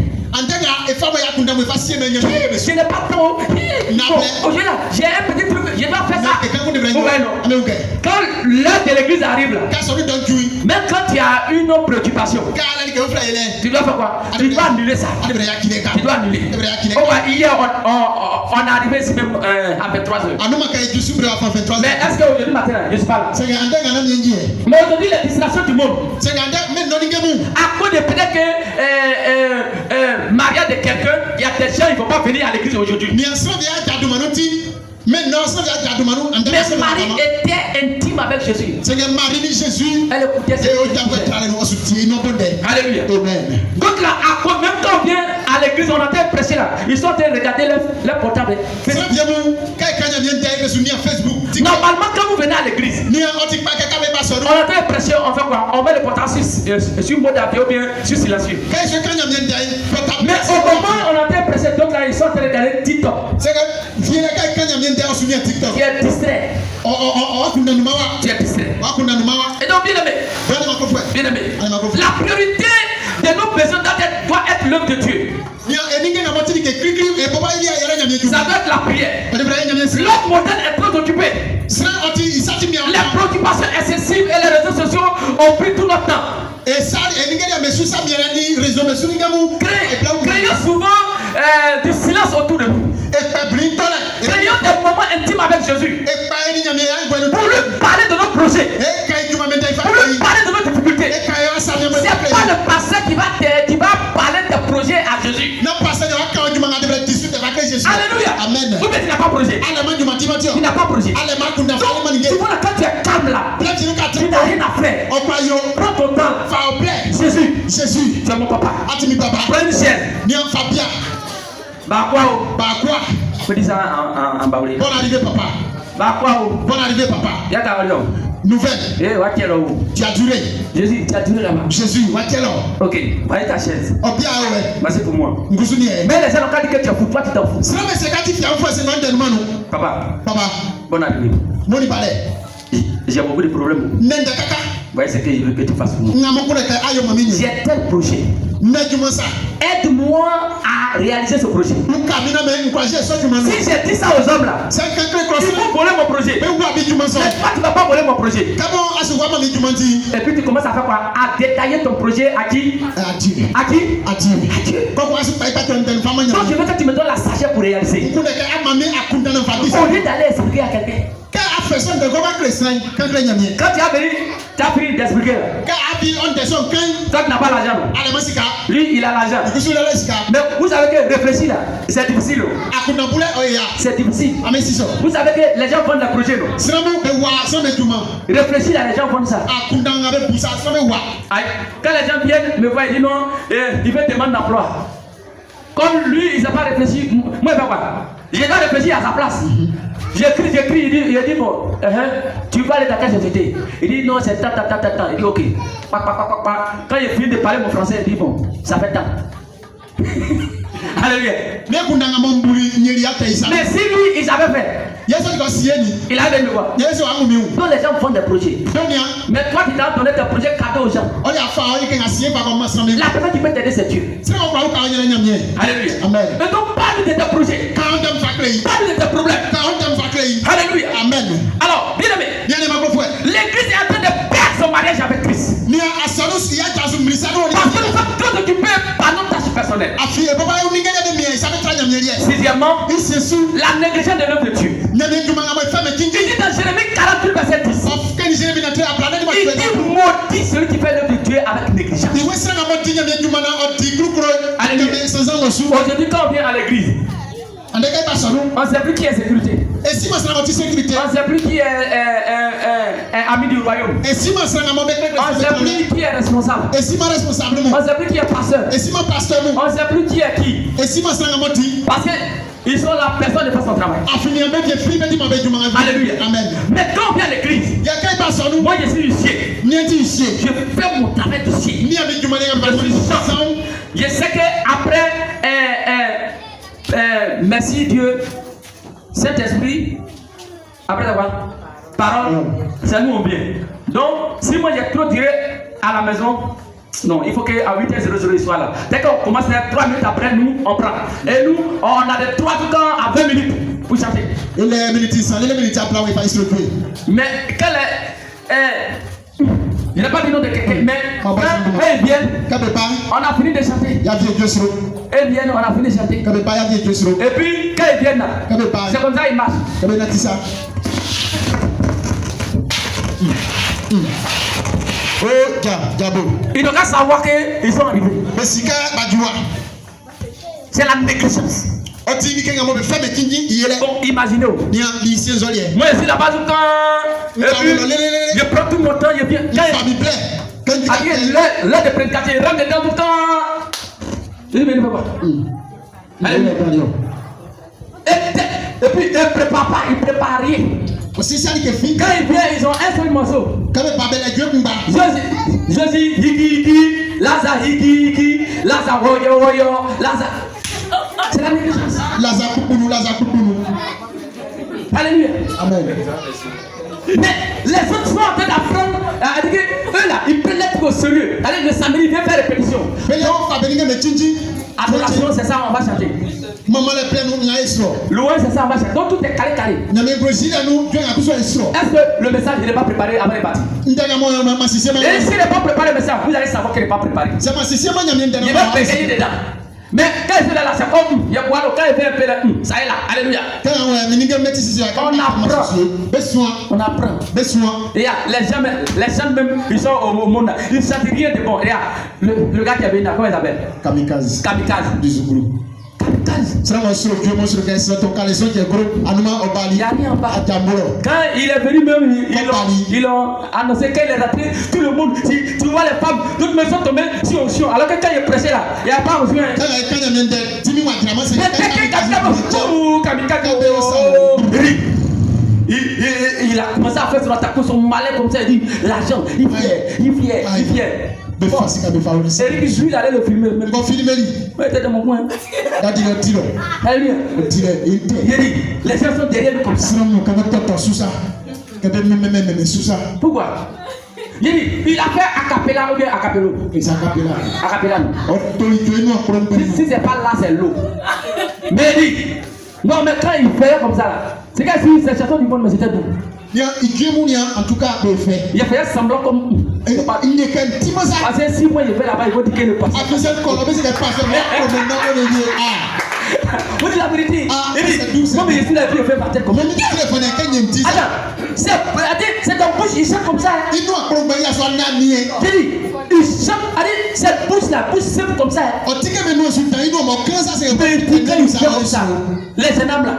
Je n'ai pas trop. J'ai un petit truc, je dois faire ça. Quand l'heure de l'église arrive là, même quand il y a une autre préoccupation, tu dois faire quoi? Tu dois annuler ça. Tu dois annuler. Hier, on est arrivé ici même à 23h. Mais est-ce qu'aujourd'hui matin, je ne suis pas là? Mais aujourd'hui, les distractions du monde, à cause de peut-être que mariage de quelqu'un, il y a des gens qui ne vont pas venir à l'église aujourd'hui. Mais Marie était intime avec Jésus. Elle écoutait Jésus. Alléluia. Donc là, même quand on vient à l'église, on entend prêcher là. Ils sont en train de regarder leur portable. Normalement, quand vous venez à l'église, on entend prêcher, on fait quoi? On met le portable sur mode avion ou bien sur silencieux. Mais au moment où on entend prêcher, donc là, ils sont en train de regarder TikTok. Tu es distrait. Tu es distrait. Et donc, bien aimé, la priorité de nos besoins doit être l'œuvre de Dieu. Ça doit être la prière. L'autre modèle est trop occupé. Les préoccupations excessives et les réseaux sociaux ont pris tout notre temps. Créons souvent du silence autour de nous. Créons des moments intimes avec Jésus. Pour lui parler de nos projets. Pour lui parler de nos difficultés. C'est pas le pasteur qui va parler des projets à Jésus. Alléluia. Amen. Ou bien tu n'as pas projet. Tu n'as pas projet. Donc, tu vois là, quand tu es calme là, tu n'as rien à faire. Prends ton temps. Jésus, tu es mon papa. Prends une chaise. Bah quoi? Je dis ça en baoulé. Bonne arrivée, papa. Bah quoi? Bonne arrivée, papa. Y'a ta religion. Nouvelle. Tu as duré. Jésus, tu as duré là-bas. Jésus, ok, prenez ta chaise. Oh bien, ouais. Bah c'est pour moi. Mais les gens ont dit que tu es fou, toi tu t'en fous. Papa. Bonne arrivée. J'ai beaucoup de problèmes. Voyez ce que je veux que tu fasses pour moi. J'ai tel projet. Aide-moi à réaliser ce projet. Si j'ai dit ça aux hommes là, ils vont voler mon projet. Mais toi tu ne vas pas voler mon projet. Et puis tu commences à faire quoi? À détailler ton projet à qui? À Dieu. Donc je veux que tu me donnes la sagesse pour réaliser. Au lieu d'aller expliquer à quelqu'un. Quand tu as fini d'expliquer. Toi tu n'as pas l'argent. Lui il a l'argent. Mais vous savez que réfléchir là, c'est difficile. C'est difficile. Vous savez que les gens font des projets. Réfléchir là, les gens font ça. Quand les gens viennent me voir, ils disent non, il veut demander d'emploi. Comme lui, il n'a pas réfléchi, moi il va quoi? Je dois réfléchir à sa place. J'écris, il dit bon, tu vas aller dans quelle société? Il dit non, c'est ta. Il dit ok. Quand il finit de parler mon français, il dit bon, ça fait tant. Alléluia. Mais si lui, il avait fait, il avait me voir. Donc les gens font des projets. Mais toi, tu dois donner tes projets cadeaux aux gens. La personne qui peut t'aider, c'est Dieu. Alléluia. Mais donc, parle de tes projets. Parle de tes problèmes. Alléluia. Amen. Alors, bien aimé, l'église est en train de perdre son mariage avec Christ. Parce que nous sommes trop occupés par nos tâches personnelles. Sixièmement, la négligence de l'œuvre de Dieu. Il dit dans Jérémie 48, verset 10. Il dit maudit celui qui fait l'œuvre de Dieu avec négligence. Alléluia. Aujourd'hui, quand on vient à l'église, on ne sait plus qui est sécurité. On ne sait plus qui est ami du royaume. On ne sait plus qui est responsable. On ne sait plus qui est pasteur. On ne sait plus qui est qui. Parce que ils sont là, personne ne fait son travail. Alléluia. Amen. Mais quand on vient à l'église, moi je suis huissier. Je fais mon travail de huissier. Je sais qu'après, merci Dieu, Saint-Esprit, après avoir parole, c'est nous bien. Donc, si moi j'ai trop tiré à la maison, Non, il faut qu'à 8h00 il soit là. Dès qu'on commence, 3 minutes après, nous, on prend. Et nous, on a des 3 trucs à 20 minutes pour chanter. Et les minutes après, il faut se lever. Mais quel est. Il n'a pas dit nom de quelqu'un, mais quand ils viennent, on a fini de chanter. Ils viennent, on a fini de chanter. Et puis, quand ils viennent là, c'est comme ça ils marchent. Ils doivent savoir qu'ils sont arrivés. C'est la négligence. Donc imaginez-vous. Moi je suis là-bas tout le temps. Je prends tout mon temps, je viens. L'heure de prédication, je rentre dedans tout le temps. Je dis mais il ne faut pas. Et puis ils ne préparent pas, ils ne préparent rien. Quand ils viennent, ils ont un seul morceau. Jésus, higi, Lazare, higi, Lazare, woyo, Lazare. C'est la négligence. Lazare. Alléluia. Amen. Mais les autres sont en train d'apprendre à dire eux là, ils prennent l'être au sérieux. Allez, le samedi, ils viennent faire répétition. Adoration, c'est ça, on va chanter. Louange, c'est ça, on va chanter. Donc tout est calé. Est-ce que le message n'est pas préparé avant les parties? Et s'il n'est pas préparé, le message, vous allez savoir qu'il n'est pas préparé. Il va pécher dedans. Mais quand il fait là, c'est comme il y a quand il fait un peu là, ça est là, alléluia. On apprend. Et les gens même, ils sont au monde, ils ne sentent rien de bon. Regarde, le gars qui a venu là, comment il s'appelle? Kamikaze. Il n'y a rien en bas. Quand il est venu même, ils ont annoncé qu'il est rentré, tout le monde, tu vois les femmes, d'autres me sont tombées sur alors que quand il est pressé là, il n'y a pas besoin. Il a commencé à faire son attaque, son malin comme ça, il dit l'argent, il vient. Eric Jules allait le filmer. Mais t'es dans mon coin. Alléluia. Les gens sont derrière lui comme ça. Pourquoi? Il a fait acapella ou bien acapello. Acapella. Si c'est pas là, c'est l'eau. Mais il dit, non, mais quand il fait comme ça là, c'est que si c'est chanson du monde, mais c'était d'où? En tout cas, il a fait semblant comme. Il n'est qu'un petit peu ça. Parce que si moi je vais là-bas, il faut dire que le passé. Vous dites la vérité. Non, mais je suis la vie, je fais partir comme ça. C'est ton bouche, il chante comme ça. J'ai dit, il chante, cette bouche là, bouche simple comme ça. Les gendarmes là.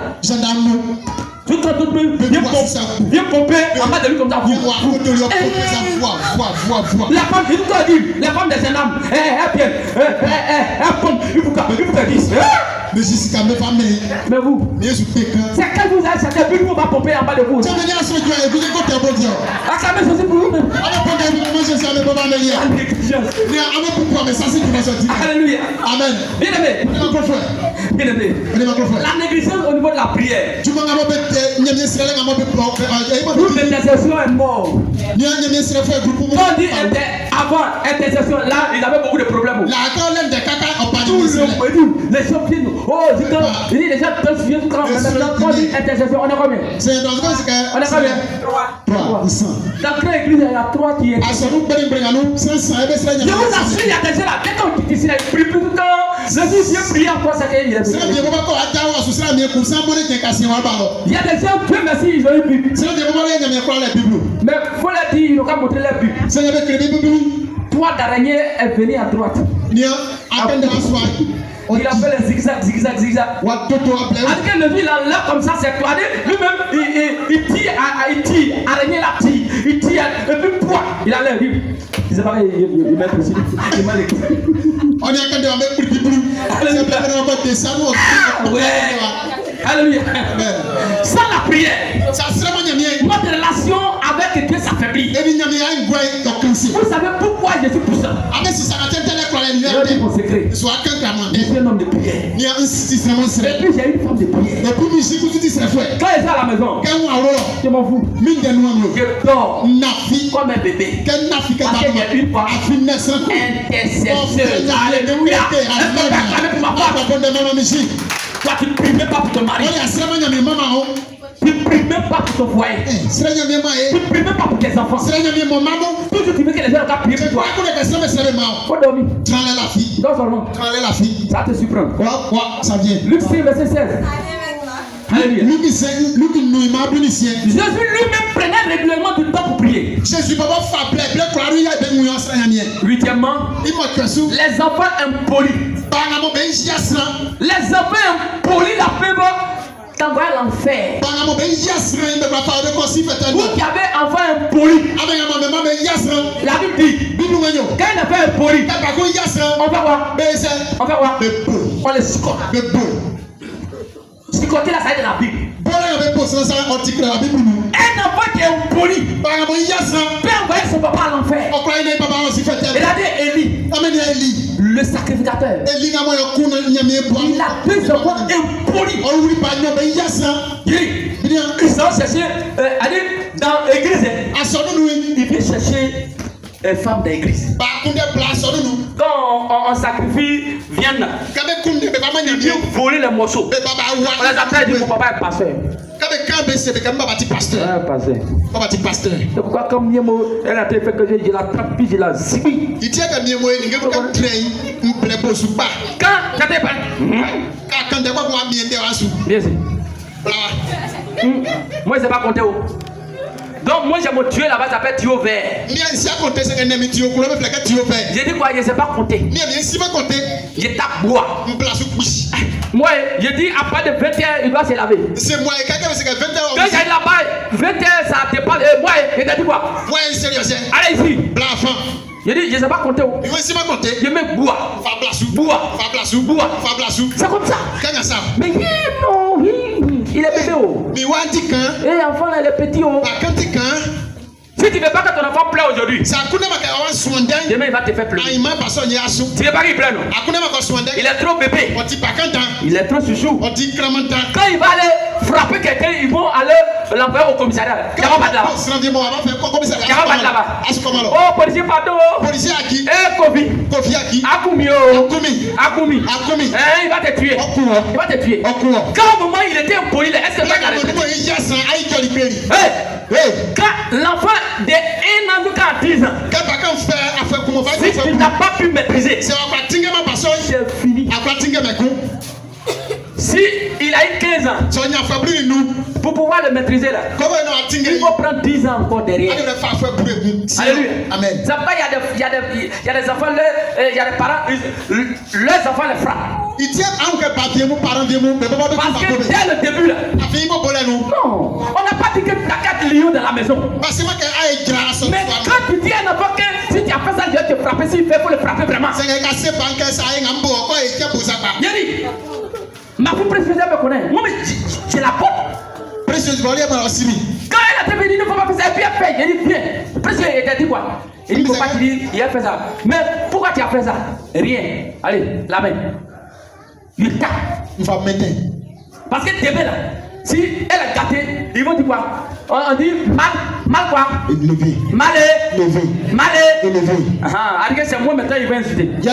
Tout le monde vient pomper en bas de lui comme ça. La femme, il doit dire, la femme des gendarmes, elle pompe, il faut qu'elle dise. Mais vous, c'est quand vous allez chanter, puis vous va pomper en bas de vous. Ah, ça me aussi pour vous-même. Alléluia. Amen. Bien aimé. La négligence au niveau de la prière. L'intercession est mort. Quand on dit avant intercession, là, ils avaient beaucoup de problèmes. Les gens viennent. Oh, il dit les gens peuvent suivre quand on dit intercession, on est combien? On est combien? 3. Dans l'église, il y a 3 qui est. Je vous assure, il y a des gens là. Dès qu'on dit ici, il prie plus de temps. Je dis, viens prier encore, ça qu'il y a. Il y a des gens, Dieu merci, ils ont eu Bible. Mais il faut leur dire, ils n'ont qu'à montrer leur Bible. 3 d'araignée est venu à droite. Il a fait les zigzag. Alors que le il enlève comme ça, c'est quoi? Lui-même, il tire, araignée la tire, il tire, et puis poids, il enlève. Il sait pas il met aussi. Il m'a l'écrit. On est en train de mettre Alléluia. Sans la prière, notre relation avec Dieu s'affaiblit. Vous savez pourquoi je suis puissant? Je vais dire pour secret. Je suis un homme de prière. Et puis j'ai une femme de prière. Quand elle est à la maison, je m'en fous. Je dors comme un bébé. Parce qu'il y a une femme intercesseuse. Alléluia. Toi, tu ne pries même pas pour ton mari. Tu ne pries même pas pour ton foyer. Tu ne pries même pas pour tes enfants. Toujours tu veux que les gens prier pour toi. Faut dormir. Dors seulement. Ça te surprend. Ça vient. Luc 6, verset 16. Alléluia. Jésus lui-même prenait régulièrement du temps pour prier. Huitièmement, les enfants impolis. Les enfants impolis, la Bible t'envoie à l'enfer. Vous qui avez enfants impolis, la Bible dit, quand un enfant impoli, on va voir. On les scotte. Côté là, ça est de la Bible. Un enfant qui est impoli peut envoyer son papa à l'enfer. Il a dit Élie, le sacrificateur. Il a deux enfants impolis. Ils sont cherchés dans l'église. Il vient chercher une femme d'église. Quand on sacrifie viande, il vient voler les morceaux. On les appelle, dit mon papa est pasteur. C'est pourquoi comme Niemo, elle a fait que je la trappe, puis je la zibi. Bien sûr. Moi, je ne sais pas compter où. Donc moi j'ai mon tuyau là-bas, ça s'appelle tuyau vert. J'ai dit quoi? Je ne sais pas compter. Je tape bois. Moi, je dis après de 21h, il doit se laver. C'est moi. Quand j'allais là-bas, 21h, ça dépend. Moi, je dit quoi? Allez ici. Je dis, je ne sais pas compter où. Je mets bois. C'est comme ça. Mais non, il est bébé. Et l'enfant là, il est petit. Si tu ne veux pas que ton enfant pleure aujourd'hui, demain il va te faire pleurer. Tu ne veux pas qu'il pleure, non? Il est trop bébé. Il est trop chouchou. Quand il va aller frapper quelqu'un, ils vont aller l'envoyer au commissariat. Il va battre là-bas. Oh, policier, pardon. Eh, Kofi. Akumi. Il va te tuer. Quand au moment il était impoli, est-ce que tu as quand l'enfant de 1 an jusqu'à 10 ans, si tu n'as pas pu maîtriser, c'est fini. Si il a eu 15 ans, pour pouvoir le maîtriser là, il faut prendre 10 ans encore derrière. Alléluia. Amen. Il y a des enfants, il y a des parents, leurs enfants les frappent. Parce que dès le début là, non, on n'a pas dit que la carte lion dans la maison. Mais quand tu dis à un enfant que si tu as fait ça, Dieu te frapper, s'il fait, il faut le frapper vraiment. Ma fille précieuse me connaît. Moi, je la porte. Quand elle a été venue, il ne faut pas faire ça. Et puis elle fait. Il dit, viens. Précieux, il t'a dit quoi? Il dit, il ne faut pas qu'il dise, il a fait ça. Mais pourquoi tu as fait ça? Rien. Allez, la main. Il tape. Il va mettre. Parce que t'es belle là. Si elle est gâtée, ils vont dire quoi? On dit mal quoi? Élevé. Mal élevé. C'est moi maintenant, il va insulter. Au lieu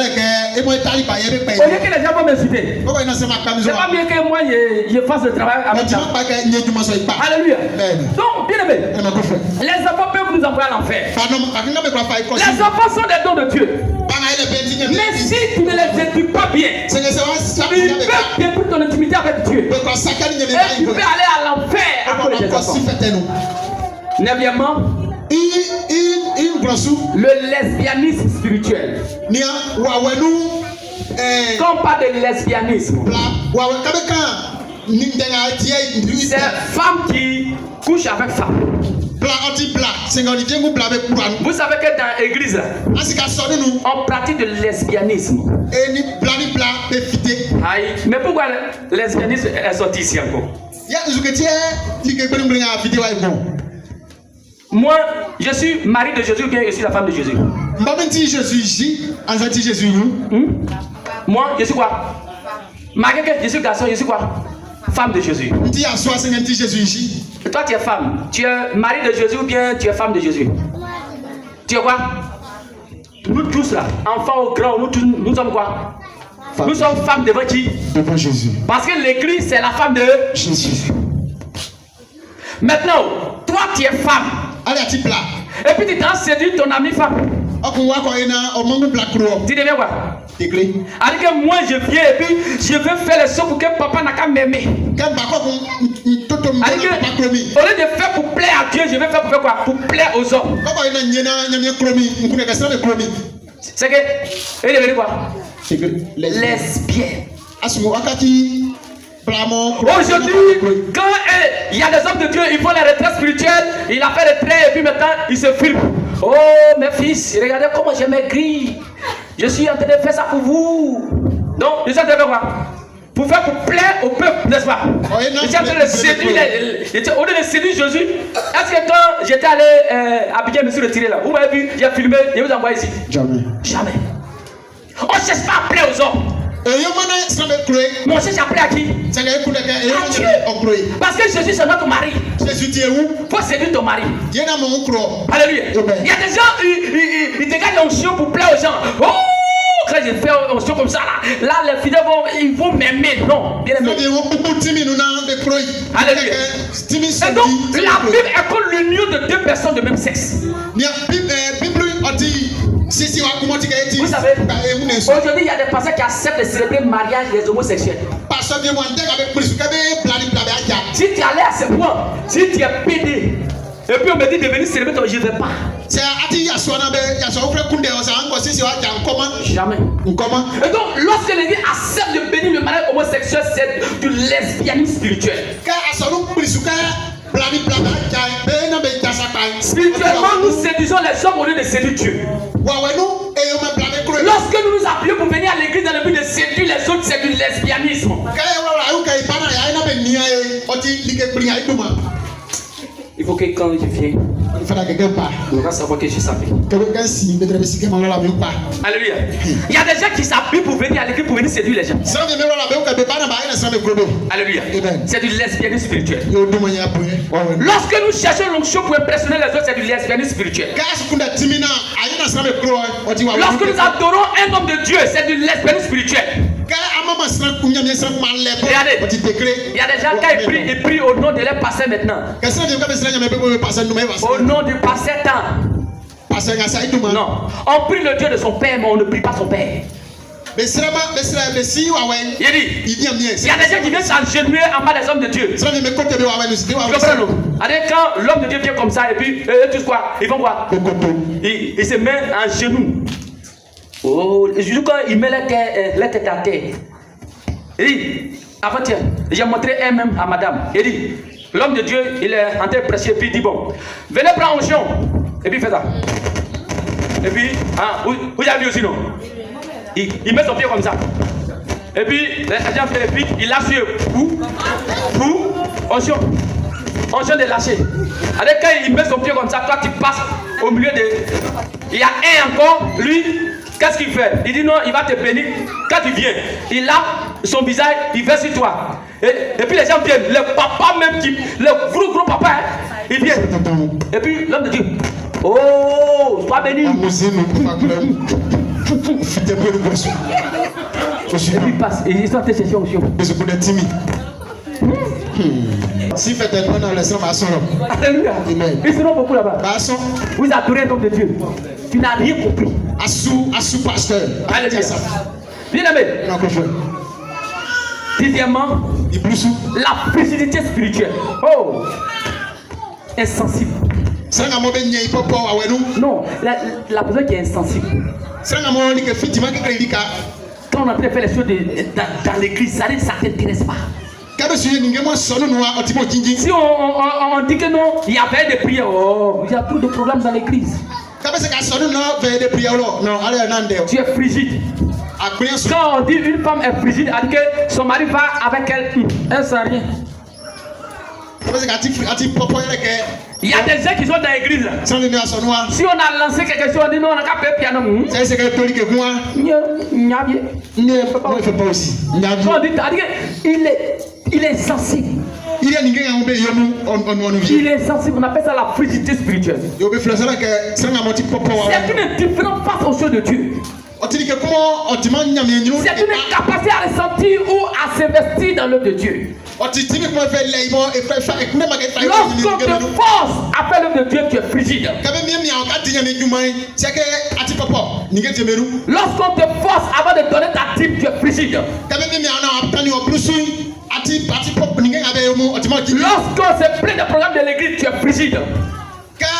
que les gens vont m'insulter, c'est pas mieux que moi je fasse le travail avec ça. Alléluia. Donc, bien aimé, les enfants peuvent nous envoyer à l'enfer. Les enfants sont des dons de Dieu. Mais si tu ne les éduques pas bien, ils peuvent détruire ton intimité avec Dieu. Et tu peux aller à l'enfer à cause des enfants. Neuvièmement, le lesbianisme spirituel. Quand on parle de lesbianisme, c'est femme qui couche avec femme. Vous savez que dans l'église, on pratique le lesbianisme. Mais pourquoi le lesbianisme est sorti ici encore? Moi, je suis mari de Jésus ou bien je suis la femme de Jésus? Moi, je suis quoi? Marqué, je suis garçon, je suis quoi? Femme de Jésus. Et toi, tu es femme. Tu es mari de Jésus ou bien tu es femme de Jésus? Tu es quoi? Nous tous là, enfants ou grands, nous sommes quoi? Nous sommes femmes devant qui? Devant Jésus. Parce que l'église, c'est la femme de Jésus. Maintenant, toi, tu es femme. Et puis tu t'en séduis ton ami femme. Tu deviens quoi? Alors que moi je viens et puis je veux faire le saut pour que papa n'a qu'à m'aimer. Au lieu de faire pour plaire à Dieu, je vais faire pour faire quoi? Pour plaire aux hommes. C'est que, il est devenu quoi? Lesbienne. Aujourd'hui, quand il y a des hommes de Dieu, ils font la retraite spirituelle, il a fait retrait et puis maintenant il se filme. Oh mes fils, regardez comment j'ai maigri. Je suis en train de faire ça pour vous. Donc, je suis en train de faire quoi? Pour faire pour plaire au peuple, n'est-ce pas? Je suis en train de séduire, au lieu de séduire Jésus. Est-ce que quand j'étais allé à Abidjan, je me suis retiré là? Vous m'avez vu, j'ai filmé, je vous envoie ici. Jamais. Jamais. On ne cherche pas à plaire aux hommes. Mais on cherche à plaire à qui? À Dieu. Parce que Jésus c'est notre mari. Jésus, tu es où? Faut séduire ton mari. Alléluia. Il y a des gens, ils dégagent l'onction pour plaire aux gens. Oh! Quand je fais onction comme ça, là les fidèles ils vont m'aimer. Non, bien aimé. Alléluia. Et donc, la Bible est comme l'union de deux personnes de même sexe. Vous savez, aujourd'hui il y a des personnes qui acceptent de célébrer le mariage des homosexuels. Si tu allais à ce point, si tu es pédé, et puis on me dit de venir célébrer ton, je ne vais pas. Jamais. Et donc, lorsque l'église accepte de bénir le mariage homosexuel, c'est du lesbianisme spirituel. Spirituellement, nous séduisons les hommes au lieu de séduire Dieu. Lorsque nous nous appelons pour venir à l'église dans le but de séduire les autres, c'est du lesbianisme. Il faut que quand je viens, on va savoir que je savais. Alléluia. Il y a des gens qui s'appuient pour venir à l'église pour venir séduire les gens. Alléluia. C'est du lesbianisme spirituel. Lorsque nous cherchons l'onction pour impressionner les autres, c'est du lesbianisme spirituel. Lorsque nous adorons un homme de Dieu, c'est du lesbianisme spirituel. Regardez, il y a des gens qui prient au nom de leur pasteur maintenant. Au nom du pasteur temps. Non, on prie le Dieu de son père, mais on ne prie pas son père. Il dit, il y a des gens qui viennent s'agenouiller en bas des hommes de Dieu. Quand l'homme de Dieu vient comme ça et puis tous quoi, ils vont quoi? Il se met en genoux. Oh, quand il met la tête à terre. Il dit, avant-hier, j'ai montré un même à madame. Il dit, l'homme de Dieu, il est en train de prêcher, puis il dit, bon, venez prendre onction. Et puis il fait ça. Et puis, vous avez vu aussi, non? Il met son pied comme ça. Et puis, les gens fait le pic, il lâche sur onction. Onction de lâcher. Avec quand il met son pied comme ça, toi tu passes au milieu de. Il y a un encore, lui, qu'est-ce qu'il fait? Il dit non, il va te bénir. Quand tu viens, il lave son visage, il fait sur toi. Et puis les gens viennent, le papa même, le gros papa, hein, il vient. Et puis l'homme de Dieu, oh, sois béni. Et puis il passe, et ils sont en train de chercher onction. Si fait un nom dans les hommes, alléluia. Ils seront beaucoup là-bas. Vous adorez un homme de Dieu. Tu n'as rien compris. Assou pasteur. Alléluia. Bien aimé. Dixièmement, la fragilité spirituelle. Oh, insensible. Non, la personne qui est insensible. Quand on a fait les choses dans l'église, ça ne t'intéresse pas. Si on dit que non, il y avait des prières. Oh, il y a trop de problèmes dans l'église. Tu es frigide. Quand on dit une femme est frigide, elle dit que son mari va avec elle, elle sent rien. Il y a des gens qui sont dans l'église. Si on a lancé quelque chose, on dit non, on n'a qu'à faire piano. C'est catholique que moi. Ne fait pas aussi. Il est sensible. Il est sensible, on appelle ça la frigidité spirituelle. C'est une indifférence face aux choses de Dieu. C'est une capacité à ressentir ou à s'investir dans l'œuvre de Dieu. Lorsqu'on te force à faire l'œuvre de Dieu, tu es frigide. Lorsqu'on te force avant de donner ta dîme, tu es frigide. Lorsqu'on se plaint des programmes de l'église, tu es frigide. Quand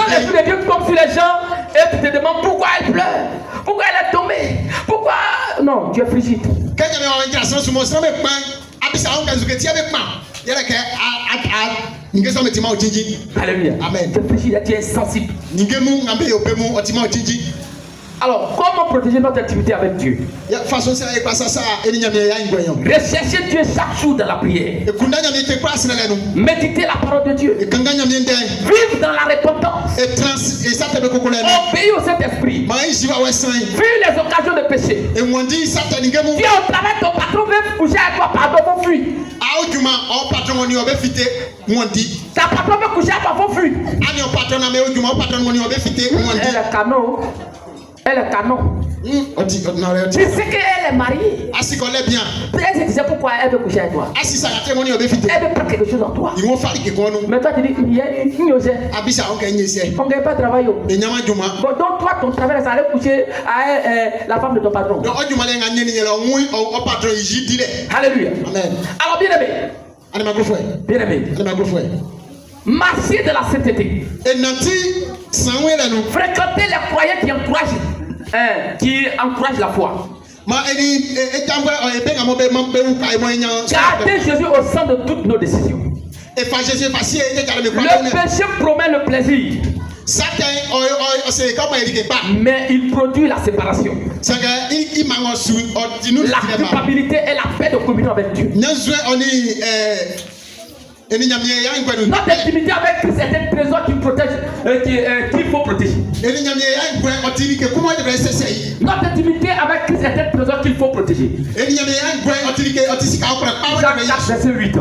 l'Esprit de Dieu tombe sur les gens et tu te demandes pourquoi elle pleure, pourquoi elle est tombée, pourquoi. Non, tu es frigide. Alléluia. Amen. Tu es frigide, tu es sensible. Alors, comment protéger notre intimité avec Dieu? Rechercher Dieu chaque jour dans la prière. Méditer la parole de Dieu. Vivre dans la repentance. Obéir au Saint-Esprit. Fuir les occasions de péché. Tu es au travail, ton patron veut coucher avec toi, pardon, faut fuir. Ta patron veut coucher avec toi, faut fuir. Elle est canon. Elle est canon. Tu sais qu'elle est mariée. Elle se disait pourquoi elle veut coucher avec toi. Elle veut prendre quelque chose en toi. Mais toi tu dis, on ne gagne pas de travail. Bon, donc toi ton travail c'est aller coucher avec la femme de ton patron. Alléluia. Alors bien aimé. Bien aimé. Marcher de la sainteté. Fréquenter les croyants qui encouragent la foi. Gardez Jésus au centre de toutes nos décisions. Le péché promet le plaisir, mais il produit la séparation. La culpabilité et la paix de communion avec Dieu. Notre intimité avec Christ est un trésor qui protège, qu'il faut protéger. Notre intimité avec Christ est un trésor qu'il faut protéger. Jacques 4, verset 8. Les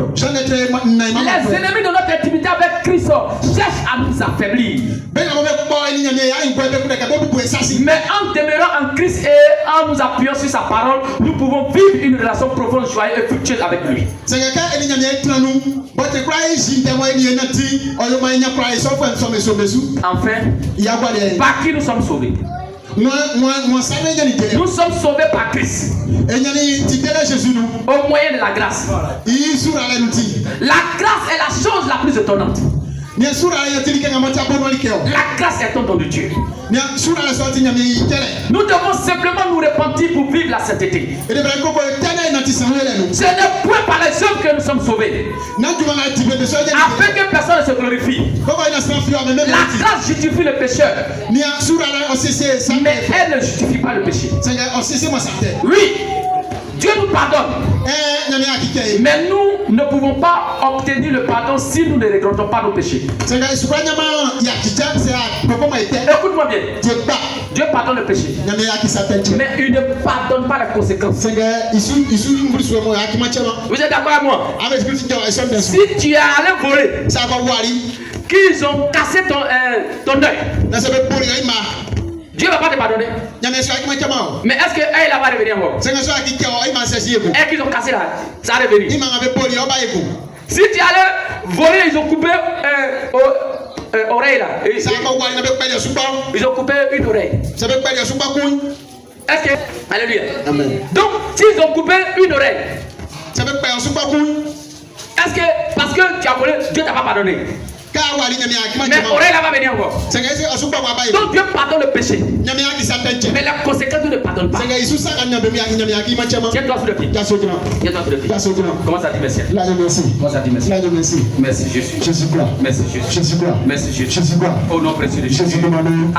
ennemis de notre intimité avec Christ cherchent à nous affaiblir. Mais en demeurant en Christ et en nous appuyant sur sa parole, nous pouvons vivre une relation profonde, joyeuse et fructueuse avec lui. Enfin, par qui nous sommes sauvés? Nous sommes sauvés par Christ. Au moyen de la grâce. La grâce est la chose la plus étonnante. La grâce est un don de Dieu. Nous devons simplement nous repentir pour vivre la sainteté. Ce n'est point par les œuvres que nous sommes sauvés, afin que personne ne se glorifie. La grâce justifie le pécheur, mais elle ne justifie pas le péché. Oui, Dieu nous pardonne, mais nous ne pouvons pas obtenir le pardon si nous ne regrettons pas nos péchés. Écoute-moi bien. Dieu pardonne le péché, mais il ne pardonne pas les conséquences. Vous êtes d'accord avec moi? Si tu es allé voler, qu'ils ont cassé ton œil, Dieu ne va pas te pardonner. Mais est-ce qu'elle va revenir encore? Et qu'ils ont cassé là, ça va revenir. Si tu allais voler, ils ont coupé oreille là. Ils ont coupé une oreille. Est-ce que... Alléluia. Amen. Donc, s'ils ont coupé une oreille, est-ce que parce que tu as volé, Dieu ne t'a pas pardonné? Mais l'oreille là va venir encore. Donc Dieu pardonne le péché, mais la conséquence ne pardonne pas. Tiens-toi sur le pied. Tiens-toi sur le pied. Commence à dire merci. Commence à dire merci. Merci Jésus. Merci Jésus. Merci Jésus. Merci Jésus. Au nom précieux de Jésus. Amen.